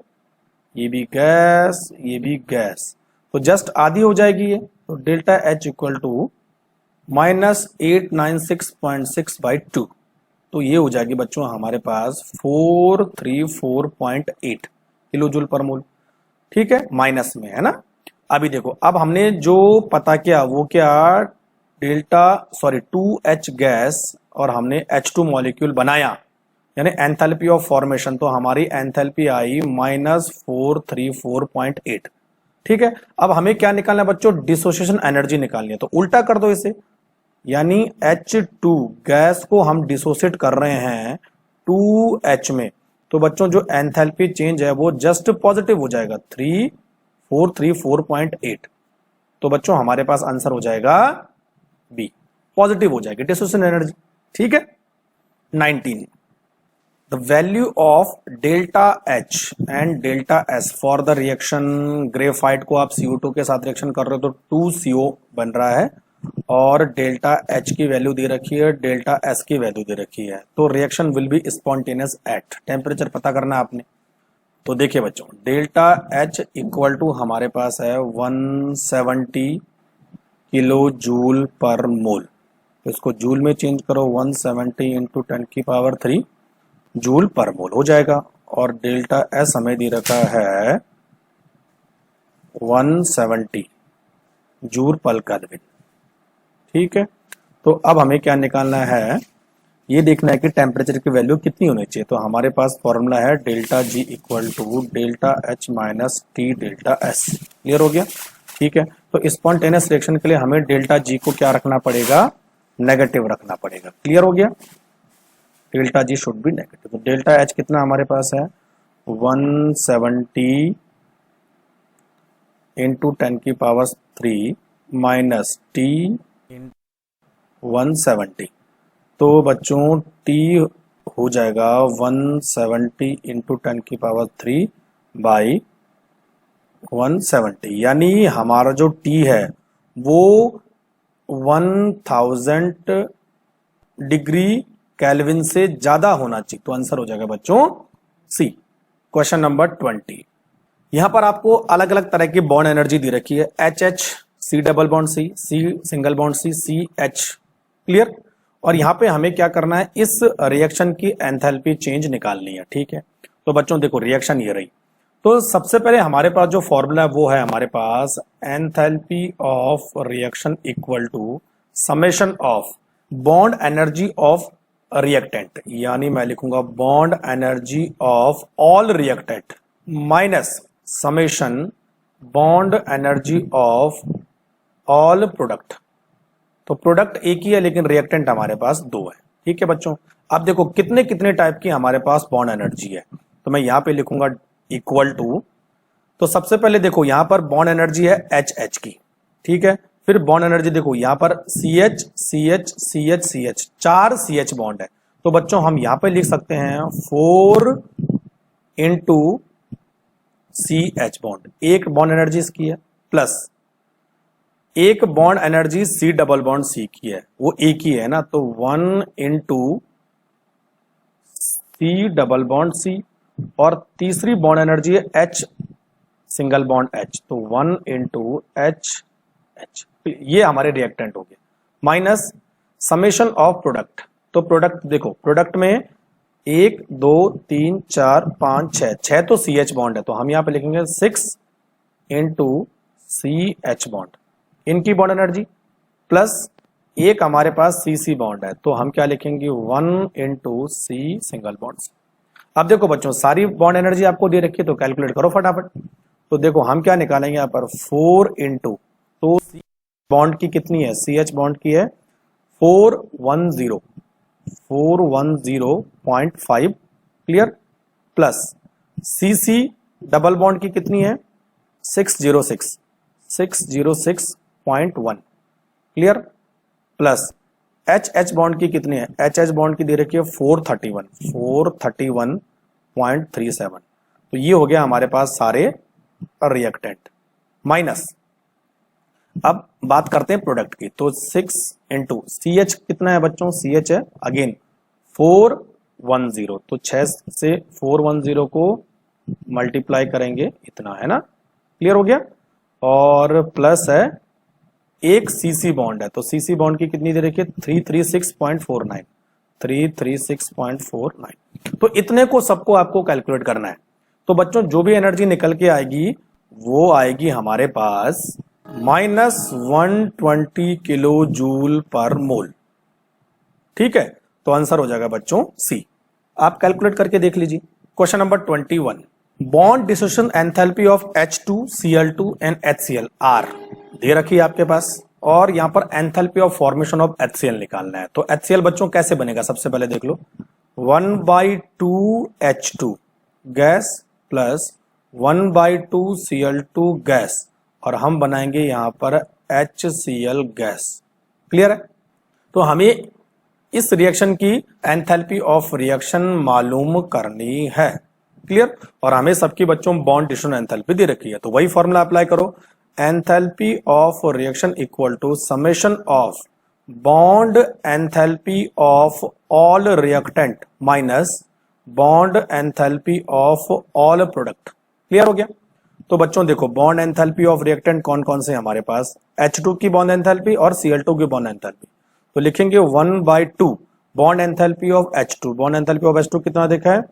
ये भी गैस, ये भी गैस, तो जस्ट आधी हो जाएगी ये, तो delta H equal to -896.6 by 2, तो ये हो जाएगी बच्चों हमारे पास 434.8 किलो जूल पर मोल, ठीक है, माइनस में है ना। अभी देखो अब हमने जो पता किया वो क्या, 2H गैस और हमने H2 मॉलिक्यूल बनाया, यानी एंथैल्पी ऑफ फॉर्मेशन, तो हमारी एंथैल्पी आई -434.8, ठीक है। अब हमें क्या निकालना है बच्चों, डिसोसिएशन एनर्जी निकालनी है, तो उल्टा कर दो इसे, यानी H2 गैस को हम डिसोसिएट कर रहे हैं 2H में, तो बच्चों जो एंथैल्पी चेंज है वो जस्ट पॉजिटिव हो जाएगा 3434.8, तो बच्चों हमारे पास आंसर हो जाएगा बी, पॉजिटिव हो जाएगी डिसोसिएशन एनर्जी, ठीक है। 19 the value of delta H and delta S for the reaction graphite को आप CO2 के साथ रिएक्शन कर रहे हो तो 2CO बन रहा है, और डेल्टा H की वैल्यू दे रखी है, डेल्टा S की वैल्यू दे रखी है, तो reaction will be spontaneous at, temperature पता करना है आपने। तो देखिए बच्चों डेल्टा H इक्वल टू हमारे पास है 170 किलो जूल पर मोल, तो इसको जूल में चेंज करो, 170 इंटू 10 की पावर 3 जूल पर मोल हो जाएगा, और डेल्टा S हमें दे रखा है 170 जूल पर केल्विन, ठीक है। तो अब हमें क्या निकालना है, ये देखना है कि टेम्परेचर की वैल्यू कितनी होनी चाहिए, तो हमारे पास फॉर्मूला है delta G equal to delta H minus T delta S, clear हो गया, ठीक है। तो स्पॉन्टेनियस रिएक्शन के लिए हमें डेल्टा G को क्या रखना पड़ेगा, नेगेटिव रखना पड़ेगा, क्लियर हो गया। Delta G should be negative. तो डेल्टा एच कितना हमारे पास है 170 इंटू 10⁻³ माइनस टी 170। तो बच्चों टी हो जाएगा 170 इंटू 10⁻³ बाई 170, यानी हमारा जो टी है वो 1000 डिग्री केल्विन से ज्यादा होना चाहिए। तो आंसर हो जाएगा बच्चों सी। Question number 20। यहां पर आपको अलग अलग तरह की बॉन्ड एनर्जी दी रखी है, H H, C double bond C, C single bond C, C H. Clear. और यहां पे हमें क्या करना है, इस रिएक्शन की एंथैल्पी चेंज निकालनी है। ठीक है, तो बच्चों देखो रिएक्शन ये रही। तो सबसे पहले हमारे पास जो फॉर्मूला है वो है हमारे पास enthalpy of reaction equal to summation of bond energy of reactant, यानी मैं लिखूंगा bond energy of all reactant minus summation bond energy of all product. तो प्रोडक्ट एक ही है लेकिन रिएक्टेंट हमारे पास दो है। ठीक है बच्चों, अब देखो कितने कितने टाइप की हमारे पास बॉन्ड एनर्जी है। तो मैं यहां पे लिखूंगा इक्वल टू, तो सबसे पहले देखो यहां पर बॉन्ड एनर्जी है एच एच की। ठीक है, फिर बॉन्ड एनर्जी देखो यहां पर C H C H C H C H, 4 C H bond है। तो बच्चों हम यहां पे लिख सकते हैं 4 इंटू सी एच बॉन्ड, एक बॉन्ड एनर्जी इसकी है, प्लस एक bond energy C double bond C की है, वो एक ही है ना, तो 1 into C double bond C, और तीसरी बॉन्ड एनर्जी है एच सिंगल बॉन्ड एच, तो 1 इंटू एच एच, ये हमारे रिएक्टेंट हो गए, माइनस समेशन ऑफ प्रोडक्ट। तो प्रोडक्ट देखो, प्रोडक्ट में 1 2 3 4 5 6, 6 तो सी एच बॉन्ड है, तो हम यहां पे लिखेंगे 6 इंटू सी एच बॉन्ड, इनकी बॉन्ड एनर्जी, प्लस एक हमारे पास सी सी बॉन्ड है, तो हम क्या लिखेंगे 1 इंटू सी सिंगल बॉन्ड। अब देखो बच्चों सारी बॉन्ड एनर्जी आपको दे रखी है, तो कैलकुलेट करो फटाफट। तो देखो हम क्या निकालेंगे यहाँ पर 4 इंटू, तो सी बॉन्ड की कितनी है, सी एच बॉन्ड की है 410.5, क्लियर, प्लस सी सी डबल बॉन्ड की कितनी है 606.1, clear, plus H H bond की कितनी है, एच एच बॉन्ड की दे रखी है 431.37। तो ये हो गया हमारे पास सारे रिएक्टेंट, माइनस अब बात करते हैं प्रोडक्ट की। तो 6 इंटू सी एच कितना है बच्चों, सी एच है अगेन 410, तो 6 से 410 को मल्टीप्लाई करेंगे, इतना है ना, क्लियर हो गया, और प्लस है एक सीसी बॉन्ड है, तो सीसी बॉन्ड की कितनी दे रखी है 336.49, 336.49। तो इतने को सबको आपको कैलकुलेट करना है। तो बच्चों जो भी एनर्जी निकल के आएगी वो आएगी हमारे पास -120 किलो जूल पर मोल। ठीक है, तो आंसर हो जाएगा बच्चों सी। आप कैलकुलेट करके देख लीजिए। Question number 21, bond dissociation enthalpy of H2Cl2 and HCl are दे रखी है आपके पास, और यहां पर enthalpy of formation of HCl निकालना है। तो HCl बच्चों कैसे बनेगा, सबसे पहले देख लो, 1/2 H2 gas plus 1/2 Cl2 gas, और हम बनाएंगे यहां पर HCl गैस, क्लियर है। तो हमें इस रिएक्शन की एंथैल्पी ऑफ रिएक्शन मालूम करनी है, क्लियर, और हमें सबकी बच्चों बॉन्ड डिसोसिएशन एंथैल्पी दे रखी है, तो वही फॉर्मूला अप्लाई करो, enthalpy of reaction equal to summation of bond enthalpy of all reactant minus bond enthalpy of all product, clear हो गया। तो बच्चों देखो बॉन्ड एंथैल्पी ऑफ रिएक्टेंट कौन कौन से हमारे पास, H2 की बॉन्ड एंथैल्पी और Cl2 की बॉन्ड एंथैल्पी, तो लिखेंगे 1/2 bond enthalpy of H2, bond enthalpy of H2 कितना देखा है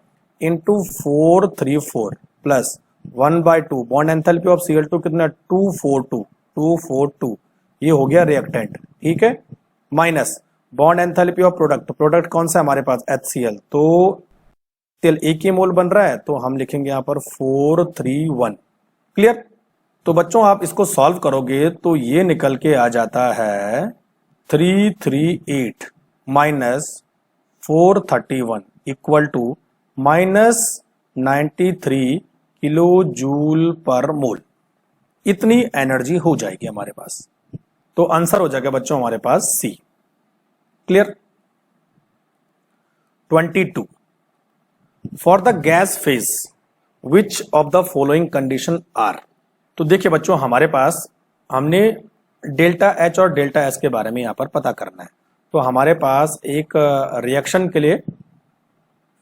into 434, plus 1/2 bond enthalpy of Cl2 कितना 242, ये हो गया रिएक्टेंट, ठीक है, minus bond enthalpy of product, product कौन सा हमारे पास HCl, तो तेल एक ही मोल बन रहा है, तो हम लिखेंगे यहां पर 431, क्लियर। तो बच्चों आप इसको सॉल्व करोगे तो ये निकल के आ जाता है 338 minus 431 equal to -93 kilo joule per mole, इतनी एनर्जी हो जाएगी हमारे पास। तो आंसर हो जाएगा बच्चों हमारे पास C. Clear. 22 for the gas phase which of the following condition are. तो देखिए बच्चों हमारे पास हमने डेल्टा एच और डेल्टा एस के बारे में यहां पर पता करना है। तो हमारे पास एक रिएक्शन के लिए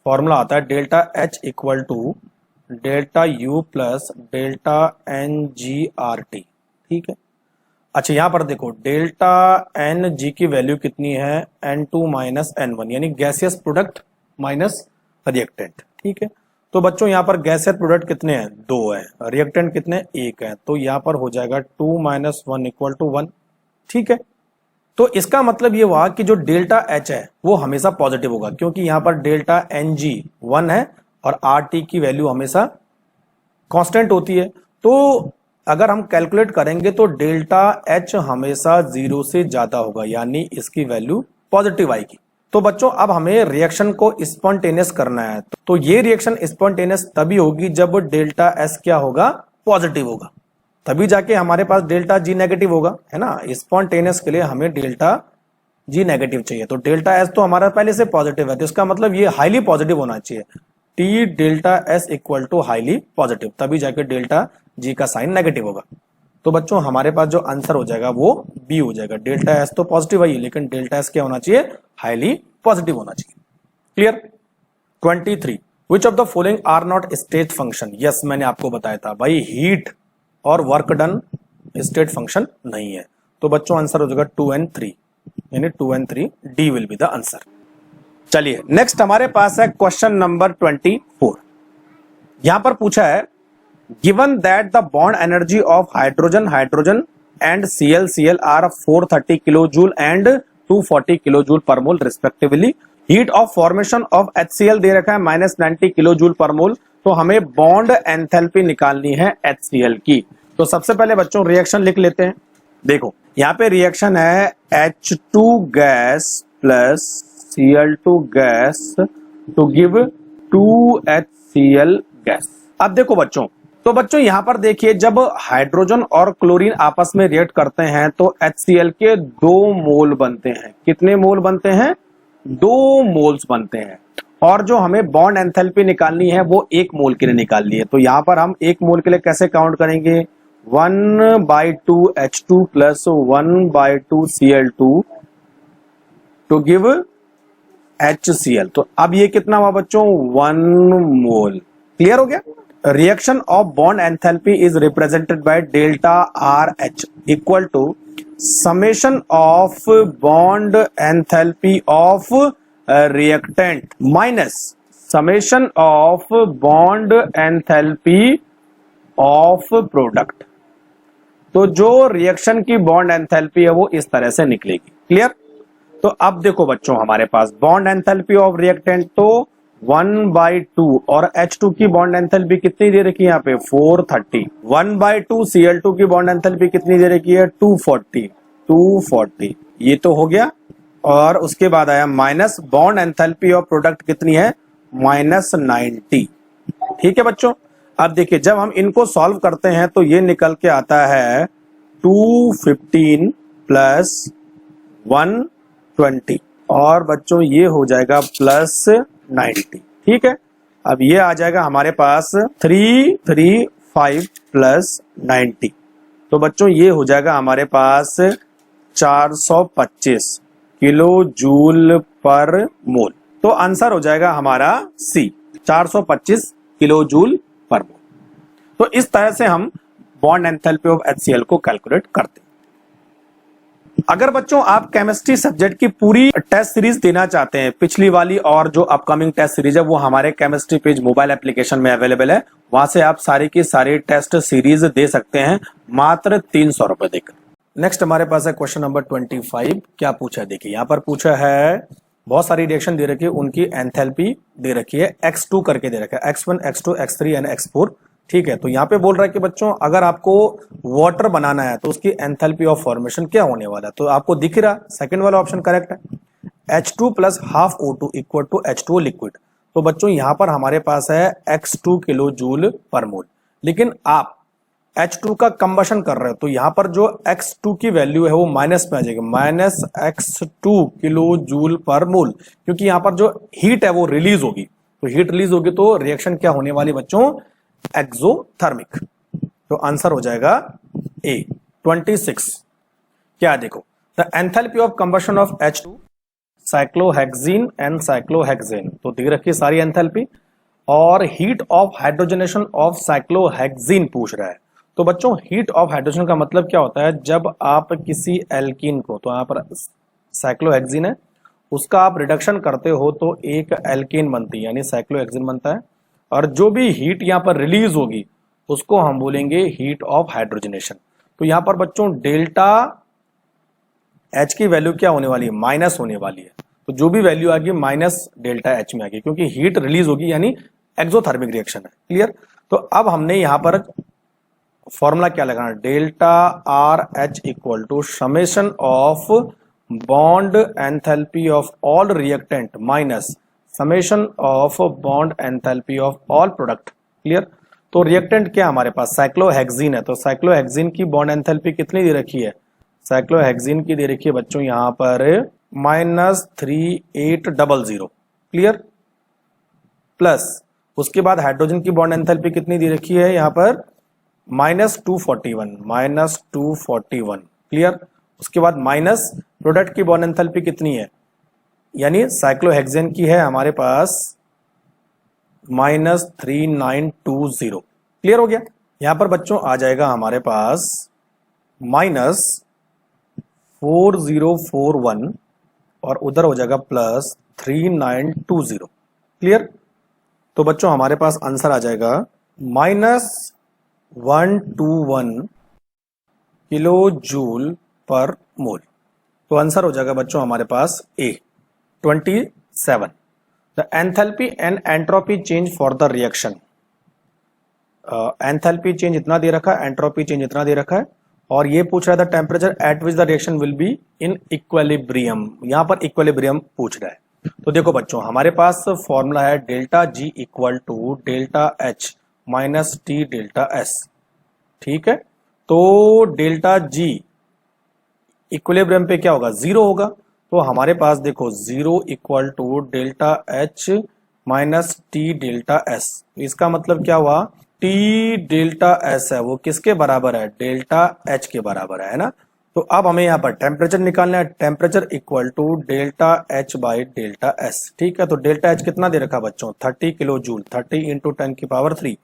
फॉर्मूला आता है delta H equal to delta U plus delta N G R T. ठीक है। अच्छा यहां पर देखो डेल्टा एन जी की वैल्यू कितनी है, N2 माइनस N1, यानी गैसियस प्रोडक्ट माइनस रिएक्टेंट। ठीक है। तो बच्चों यहां पर गैसियस प्रोडक्ट कितने हैं, 2 है, रिएक्टेंट कितने, 1 है। तो यहां पर हो जाएगा 2 माइनस 1 इक्वल टू 1। ठीक है। तो इसका मतलब ये हुआ कि जो डेल्टा एच है वो हमेशा पॉजिटिव होगा, क्योंकि यहां पर डेल्टा एन जी 1 है और आर टी की वैल्यू हमेशा कांस्टेंट होती है। तो अगर हम कैलकुलेट करेंगे तो डेल्टा एच हमेशा 0 से ज्यादा होगा, यानी इसकी वैल्यू पॉजिटिव आएगी। तो बच्चों अब हमें रिएक्शन को स्पॉन्टेनियस करना है। तो ये रिएक्शन स्पॉन्टेनियस तभी होगी जब डेल्टा एस क्या होगा, पॉजिटिव होगा, तभी जाके हमारे पास डेल्टा जी नेगेटिव होगा, है ना। स्पॉन्टेनियस के लिए हमें डेल्टा जी नेगेटिव चाहिए। तो डेल्टा एस तो हमारा पहले से पॉजिटिव है, तो इसका मतलब ये हाईली पॉजिटिव होना चाहिए। T delta S equal to highly positive, तभी जाके डेल्टा जी का साइन नेगेटिव होगा। तो बच्चों हमारे पास जो आंसर हो जाएगा वो बी हो जाएगा। डेल्टा एस तो पॉजिटिव है, लेकिन डेल्टा एस क्या होना चाहिए, हाईली पॉजिटिव होना चाहिए। Clear. 23 which of the following are not state function. Yes मैंने आपको बताया था भाई, हीट और वर्क डन स्टेट फंक्शन नहीं है। तो बच्चों आंसर हो जाएगा 2 and 3, यानी 2 and 3 D will be the answer. चलिए नेक्स्ट हमारे पास है क्वेश्चन नंबर 24। यहां पर पूछा है given that the bond energy of hydrogen and Cl are 430 kilojoule and 240 kilojoule per mole respectively, heat of formation of HCl दे रखा है -90 किलोजूल पर मोल। तो हमें बॉन्ड एंथैल्पी निकालनी है HCl की। तो सबसे पहले बच्चों रिएक्शन लिख लेते हैं। देखो यहाँ पे रिएक्शन है H2 gas plus Cl2 gas to give 2HCl gas. अब देखो बच्चों, तो बच्चों यहां पर देखिए जब हाइड्रोजन और क्लोरीन आपस में रिएक्ट करते हैं तो HCl के 2 मोल बनते हैं। कितने मोल बनते हैं, 2 मोल्स बनते हैं। और जो हमें बॉन्ड एंथैल्पी निकालनी है वो 1 मोल के लिए निकालनी है। तो यहां पर हम 1 मोल के लिए कैसे काउंट करेंगे, 1/2 H2 plus 1/2 Cl2 to give HCl। तो अब ये कितना हुआ बच्चों, 1 मोल। क्लियर हो गया। Reaction of bond enthalpy is represented by delta R H equal to summation of bond enthalpy of reactant minus summation of bond enthalpy of product. तो जो रिएक्शन की बॉन्ड एंथैल्पी है वो इस तरह से निकलेगी। क्लियर। तो अब देखो बच्चों हमारे पास बॉन्ड एंथैल्पी ऑफ रिएक्टेंट तो 1/2 और H2 की बॉन्ड एंथैल्पी कितनी दे रखी है यहाँ पे, 430। 1/2 Cl2 की बॉन्ड एंथैल्पी कितनी दे रखी है, 240। ये तो हो गया। और उसके बाद आया minus bond enthalpy of product कितनी है, -90। ठीक है बच्चों। अब देखिए जब हम इनको सॉल्व करते हैं तो ये निकल के आता है 215 प्लस 120 और बच्चों ये हो जाएगा +90। ठीक है। अब ये आ जाएगा हमारे पास 335 प्लस 90। तो बच्चों ये हो जाएगा हमारे पास 425 किलो जूल पर मोल। तो आंसर हो जाएगा हमारा सी, 425 किलो जूल पर मोल। तो इस तरह से हम बॉन्ड एंथैल्पी ऑफ HCl को कैलकुलेट करते हैं। अगर बच्चों आप केमिस्ट्री सब्जेक्ट की पूरी टेस्ट सीरीज देना चाहते हैं, पिछली वाली और जो अपकमिंग टेस्ट सीरीज है वो हमारे केमिस्ट्री पेज मोबाइल एप्लीकेशन में अवेलेबल है। वहां से आप सारी की सारी टेस्ट सीरीज दे सकते हैं मात्र 300 रुपए देकर। नेक्स्ट हमारे पास है क्वेश्चन नंबर 25। क्या पूछा है देखिए, यहाँ पर पूछा है बहुत सारी रिएक्शन दे रखी है, उनकी एंथैल्पी दे रखी है x2 करके दे रखा है, x1 x2 x3 and x4। ठीक है। तो यहाँ पे बोल रहा है कि बच्चों अगर आपको वाटर बनाना है तो उसकी एंथैल्पी ऑफ फॉर्मेशन क्या होने वाला है। तो आपको दिख रहा सेकंड वाला ऑप्शन करेक्ट है। H2 plus half O2 equal to H2O liquid. तो बच्चों यहां पर हमारे पास है X2 किलो जूल पर मोल, लेकिन आप H2 का कंबशन कर रहे हो तो यहां पर जो X2 की वैल्यू है वो माइनस में आ जाएगी, minus X2 kilo joule per मोल, क्योंकि यहां पर जो हीट है वो रिलीज होगी। तो हीट रिलीज होगी तो रिएक्शन क्या होने वाली बच्चों, एक्सोथर्मिक। तो आंसर हो जाएगा ए 26। क्या देखो, the enthalpy of combustion of H2 cyclohexene and cyclohexane. तो दिख रखी है सारी एंथैल्पी, और heat of hydrogenation of cyclohexene पूछ रहा है। तो बच्चों हीट ऑफ हाइड्रोजन का मतलब क्या होता है, जब आप किसी एल्कीन को, तो यहां पर साइक्लोहेक्सीन है, उसका आप रिडक्शन करते हो तो एक एल्कीन बनती है यानी साइक्लोहेक्सीन बनता है, और जो भी हीट यहां पर रिलीज होगी उसको हम बोलेंगे हीट ऑफ हाइड्रोजनेशन। तो यहां पर बच्चों डेल्टा एच की वैल्यू क्या होने वाली है, माइनस होने वाली है। तो जो भी वैल्यू आ गई माइनस डेल्टा एच में आ गई, क्योंकि हीट रिलीज होगी यानी एक्सोथर्मिक रिएक्शन है। क्लियर। तो अब हमने यहां पर फॉर्मूला क्या लगाना, delta R H equal to summation of bond enthalpy of all reactant minus summation of bond enthalpy of all product. Clear. तो रिएक्टेंट क्या हमारे पास साइक्लोहेक्सीन है, तो साइक्लोहेक्सीन की बॉन्ड एंथैल्पी कितनी दे रखी है, साइक्लोहेक्सीन की दे रखी है बच्चों यहां पर -3800। क्लियर। प्लस उसके बाद हाइड्रोजन की बॉन्ड एंथैल्पी कितनी दे रखी है यहां पर -241। क्लियर। उसके बाद माइनस प्रोडक्ट की बॉन्ड एंथैल्पी कितनी है, यानी साइक्लोहेक्सेन की है हमारे पास -3920। क्लियर हो गया। यहां पर बच्चों आ जाएगा हमारे पास -4041 और उधर हो जाएगा +3920। क्लियर। तो बच्चों हमारे पास आंसर आ जाएगा -121 किलो जूल पर मोल। तो आंसर हो जाएगा बच्चों हमारे पास ए 27। The enthalpy and entropy change for the reaction. Enthalpy change इतना दे रखा है, एंट्रोपी चेंज इतना दे रखा है, और ये पूछ रहा था temperature at which the reaction will be in equilibrium. यहां पर इक्विलिब्रियम पूछ रहा है। तो देखो बच्चों हमारे पास फॉर्मूला है delta G equal to delta H minus T delta S. ठीक है। तो डेल्टा जी इक्विलिब्रियम पे क्या होगा, जीरो होगा। तो हमारे पास देखो zero equal to delta H minus T delta S. इसका मतलब क्या हुआ, टी डेल्टा एस है वो किसके बराबर है, डेल्टा एच के बराबर है ना। तो अब हमें यहाँ पर टेम्परेचर निकालना है, temperature equal to delta H by delta S. ठीक है। तो डेल्टा एच कितना दे रखा बच्चों, 30 किलो जूल, 30 इंटू 10⁻3।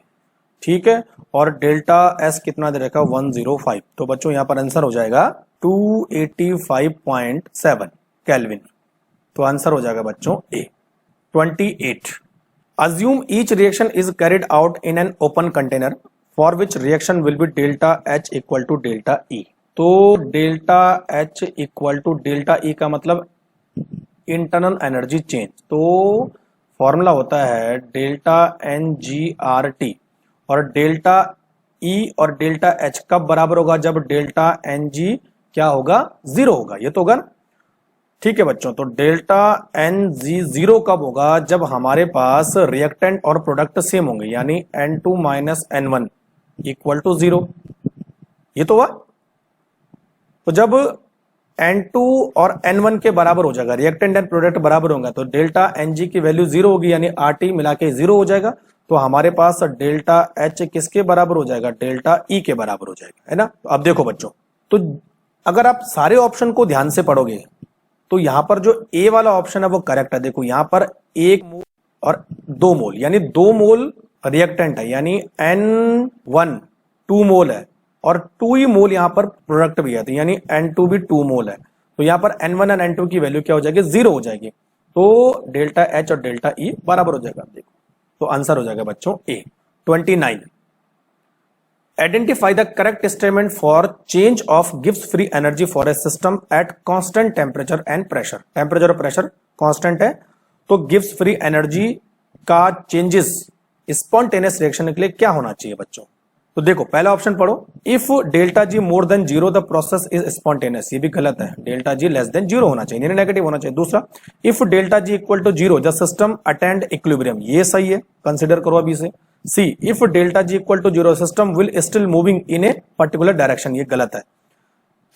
ठीक है। और डेल्टा एस कितना दे रखा, 105। तो बच्चों यहाँ पर आंसर हो जाएगा 285.7 केल्विन। तो आंसर हो जाएगा बच्चों ए 28। Assume each reaction is carried out in an open container for which reaction will be delta H equal to delta E। तो delta H equal to delta E का मतलब इंटरनल एनर्जी चेंज। तो formula होता है delta NGRT, और delta E और delta H कब बराबर होगा, जब डेल्टा NG क्या होगा, जीरो होगा। ये तो होगा ना। ठीक है बच्चों। तो डेल्टा NG जीरो कब होगा, जब हमारे पास रिएक्टेंट और प्रोडक्ट सेम होंगे, यानी N2 minus N1 equal to zero. ये तो हुआ। तो जब N2 और N1 के बराबर हो जाएगा, रिएक्टेंट एंड प्रोडक्ट बराबर होगा, तो डेल्टा NG की वैल्यू जीरो होगी, यानी RT मिला के जीरो हो जाएगा। तो हमारे पास डेल्टा H किसके बराबर हो जाएगा, डेल्टा E के बराबर हो जाएगा, है ना। तो अब देखो बच्चों, तो अगर आप सारे ऑप्शन को ध्यान से पढ़ोगे तो यहां पर जो ए वाला ऑप्शन है वो करेक्ट है। देखो यहां पर 1 मोल और 2 मोल, यानी 2 मोल रिएक्टेंट है, यानी N1 2 मोल है, और 2 ही मोल यहां पर प्रोडक्ट भी है, यानी N2 भी 2 मोल है। तो यहां पर N1 और N2 की वैल्यू क्या हो जाएगी, जीरो हो जाएगी। तो डेल्टा एच और डेल्टा ई बराबर हो जाएगा। देखो तो आंसर हो जाएगा बच्चों ए 29। Identify the correct statement for change of Gibbs free energy for a system at constant temperature and pressure। Temperature और प्रेशर कांस्टेंट है, तो गिब्स फ्री एनर्जी का चेंजेस स्पॉन्टेनियस रिएक्शन के लिए क्या होना चाहिए बच्चों, तो देखो पहला ऑप्शन पढ़ो, if delta G more than zero the process is spontaneous, ये भी गलत है, delta G less than zero होना चाहिए, नेगेटिव होना चाहिए। दूसरा, if delta G equal to zero the system attend equilibrium, ये सही है, कंसिडर करो अभी से। C, if delta G equal to zero system will still moving in a particular direction, ये गलत है।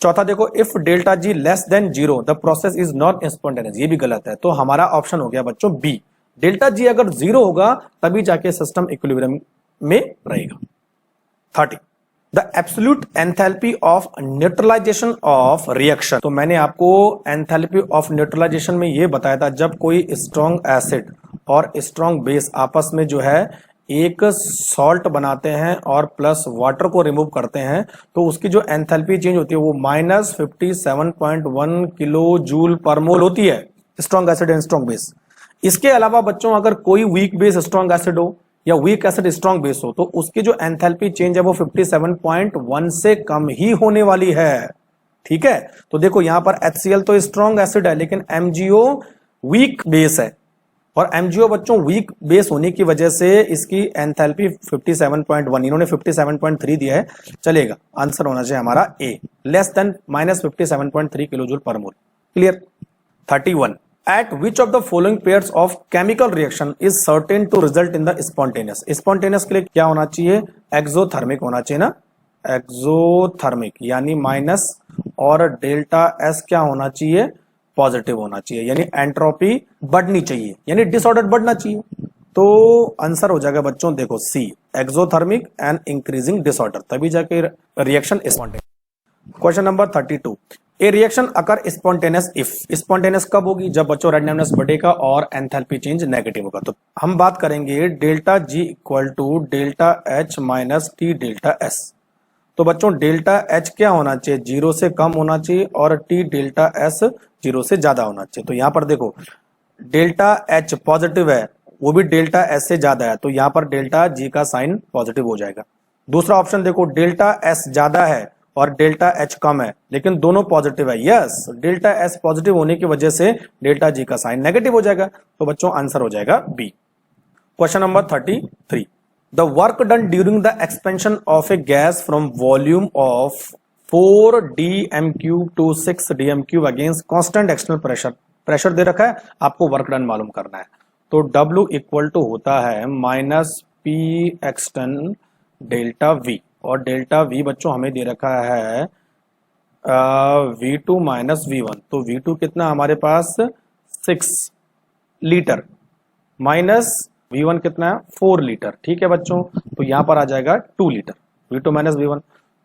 चौथा देखो, if delta G less than zero the process is not spontaneous, ये भी गलत है। तो हमारा ऑप्शन हो गया बच्चों बी, डेल्टा जी अगर जीरो होगा तभी जाके सिस्टम इक्विलिब्रियम में रहेगा। 30, the absolute enthalpy of neutralisation of reaction. तो मैंने आपको एंथैल्पी ऑफ न्यूट्रलाइजेशन में ये बताया था, जब कोई स्ट्रॉन्ग एसिड और स्ट्रॉन्ग बेस आपस में जो है एक सॉल्ट बनाते हैं और प्लस वाटर को रिमूव करते हैं, तो उसकी जो एंथैल्पी चेंज होती है वो -57.1 किलो जूल पर मोल होती है, strong acid and strong base. इसके अलावा बच्चों अगर कोई वीक बेस स्ट्रॉन्ग एसिड हो या वीक एसिड स्ट्रॉन्ग बेस हो, तो उसकी जो एंथैल्पी चेंज है वो 57.1 से कम ही होने वाली है। ठीक है, तो देखो यहां पर HCl तो स्ट्रॉन्ग एसिड है लेकिन MgO वीक बेस है, और MgO बच्चों वीक बेस होने की वजह से इसकी एंथैल्पी 57.1, इन्होंने 57.3 दिया है, चलेगा। आंसर होना चाहिए हमारा A, less than -57.3 kilo joule per mole. Clear. 31, at which of the following pairs of chemical reaction is certain to result in the spontaneous। spontaneous के लिए क्या होना चाहिए, एक्सोथर्मिक होना चाहिए ना, एक्सोथर्मिक यानी माइनस, और डेल्टा एस क्या होना चाहिए, पॉजिटिव होना चाहिए, यानी एंट्रोपी बढ़नी चाहिए, यानी डिसऑर्डर बढ़ना चाहिए। तो आंसर हो जाएगा बच्चों देखो सी, एक्सोथर्मिक एंड इंक्रीजिंग डिसऑर्डर, तभी जाके reaction spontaneous. Question number 32, A reaction occur spontaneous if, spontaneous कब होगी, जब बच्चों रैंडमनेस बढ़ेगा और एंथैल्पी चेंज नेगेटिव होगा। तो हम बात करेंगे delta G equal to delta H minus T delta S. तो बच्चों डेल्टा एच क्या होना चाहिए, जीरो से कम होना चाहिए, और टी डेल्टा एस जीरो से ज्यादा होना चाहिए। तो यहां पर देखो डेल्टा एच पॉजिटिव है, वो भी डेल्टा एस से ज्यादा है, तो यहां पर डेल्टा जी का साइन पॉजिटिव हो जाएगा। दूसरा ऑप्शन देखो, डेल्टा एस ज्यादा है और डेल्टा एच कम है, लेकिन दोनों पॉजिटिव है, यस, डेल्टा एस पॉजिटिव होने की वजह से डेल्टा जी का साइन नेगेटिव हो जाएगा। तो बच्चों आंसर हो जाएगा B. Question number 33, the work done during the expansion of a gas from volume of 4 dm³ to 6 dm³ against constant external pressure, pressure दे रखा है, आपको वर्क डन मालूम करना है। तो W इक्वल टू होता है -P एक्सटर्नल डेल्टा V, और डेल्टा V बच्चों हमें दे रखा है V2 माइनस V1। तो V2 कितना हमारे पास 6 लीटर, माइनस V1 कितना है 4 लीटर। ठीक है बच्चों, तो यहां पर आ जाएगा 2 लीटर, V2 माइनस V1।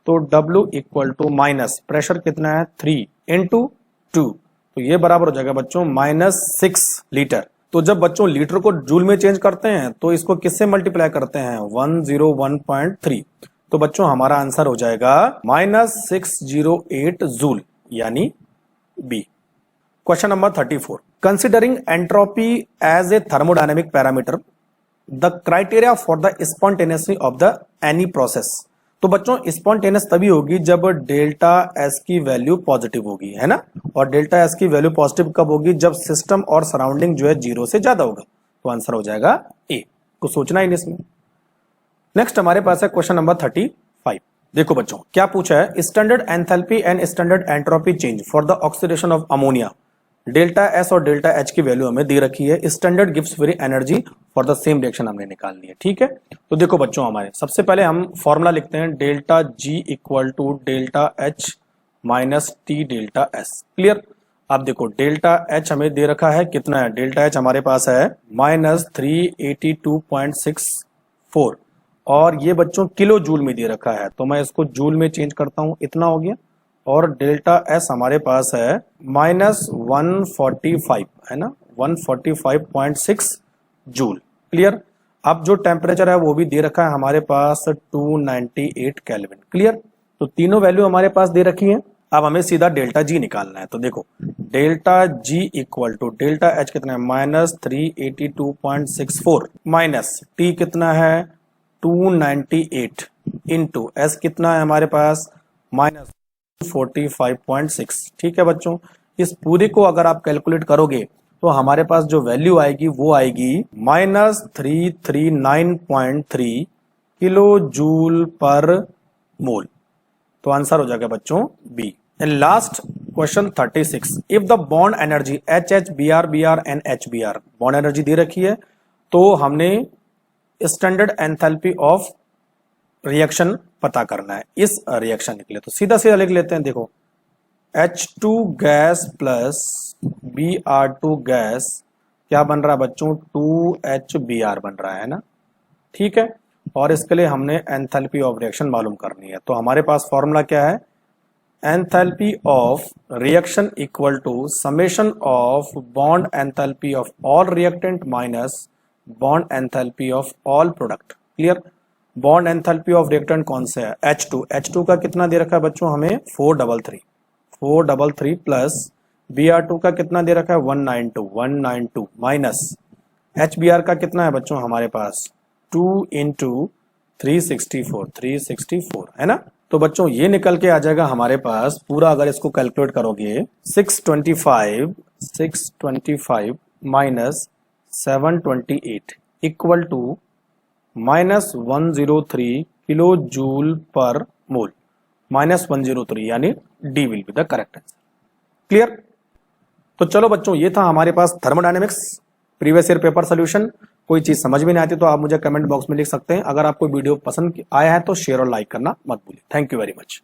तो W equal to minus pressure कितना है 3 इंटू 2, तो ये बराबर हो जाएगा बच्चों -6 लीटर। तो जब बच्चों लीटर को जूल में चेंज करते हैं तो इसको किससे मल्टीप्लाई करते हैं, 101.3। तो बच्चों हमारा आंसर हो जाएगा -608 जूल, यानी B. Question number 34, considering entropy as a thermodynamic parameter, the criteria for the spontaneously of the any process. तो बच्चों स्पॉन्टेनियस तभी होगी जब डेल्टा एस की वैल्यू पॉजिटिव होगी, है ना, और डेल्टा एस की वैल्यू पॉजिटिव कब होगी, जब सिस्टम और सराउंडिंग जो है जीरो से ज्यादा होगा। तो आंसर हो जाएगा ए, कुछ सोचना ही नहीं इसमें। नेक्स्ट हमारे पास है क्वेश्चन नंबर 35। देखो बच्चों क्या पूछा है, standard enthalpy and standard entropy change for the oxidation of ammonia, delta S और डेल्टा एच की वैल्यू हमें दे रखी है, स्टैंडर्ड गिव्स free energy for the same reaction हमने निकालनी है। ठीक है, तो देखो बच्चों हमारे सबसे पहले हम फॉर्मूला लिखते हैं, delta G equal to delta H minus T delta S. Clear. अब देखो डेल्टा एच हमें दे रखा है कितना है, डेल्टा एच हमारे पास है -382.64, और ये बच्चों किलो जूल में दे रखा है, तो मैं इसको जूल में चेंज करता हूं, इतना हो गया। और डेल्टा एस हमारे पास है -145, है ना, 145.6 जूल। क्लियर। अब जो टेम्परेचर है वो भी दे रखा है हमारे पास 298 केल्विन। क्लियर। तो तीनों वैल्यू हमारे पास दे रखी है। अब हमें सीधा डेल्टा जी निकालना है। तो देखो delta G equal to delta H कितना है -382.64 माइनस टी कितना है 298 इंटू एस कितना है हमारे पास -45.6। ठीक है बच्चों, इस पूरे को अगर आप कैलकुलेट करोगे तो हमारे पास जो वैल्यू आएगी वो आएगी -339.3 किलो जूल पर मोल। तो आंसर हो जाएगा बच्चों B. And last question 36, if the bond energy HH Br Br and HBr, bond energy दे रखी है तो हमने स्टैंडर्ड एंथैल्पी ऑफ रिएक्शन पता करना है इस रिएक्शन के लिए। तो सीधा सीधा लिख लेते हैं, देखो H2 gas plus Br2 gas क्या बन रहा है बच्चों, 2HBr बन रहा है ना, ठीक है। और इसके लिए हमने एंथैल्पी ऑफ रिएक्शन मालूम करनी है। तो हमारे पास फॉर्मूला क्या है, enthalpy of reaction equal to summation of bond enthalpy of all reactant minus bond enthalpy of all product. Clear. Bond enthalpy of reactant कौन से है, H2 का कितना दे रखा है बच्चों हमें 433 प्लस Br2 का कितना दे रखा है 192 माइनस HBr का कितना है बच्चों हमारे पास 2 इंटू 364 है ना। तो बच्चों ये निकल के आ जाएगा हमारे पास पूरा, अगर इसको कैलकुलेट करोगे 625 minus 728 equal to minus 103 kilo joule per mole, minus 103 यानी D will be the correct answer. Clear. तो चलो बच्चों ये था हमारे पास thermodynamics previous year paper solution. कोई चीज समझ में नहीं आती तो आप मुझे कमेंट बॉक्स में लिख सकते हैं। अगर आपको वीडियो पसंद आया है तो शेयर और लाइक करना मत भूलिए। Thank you very much.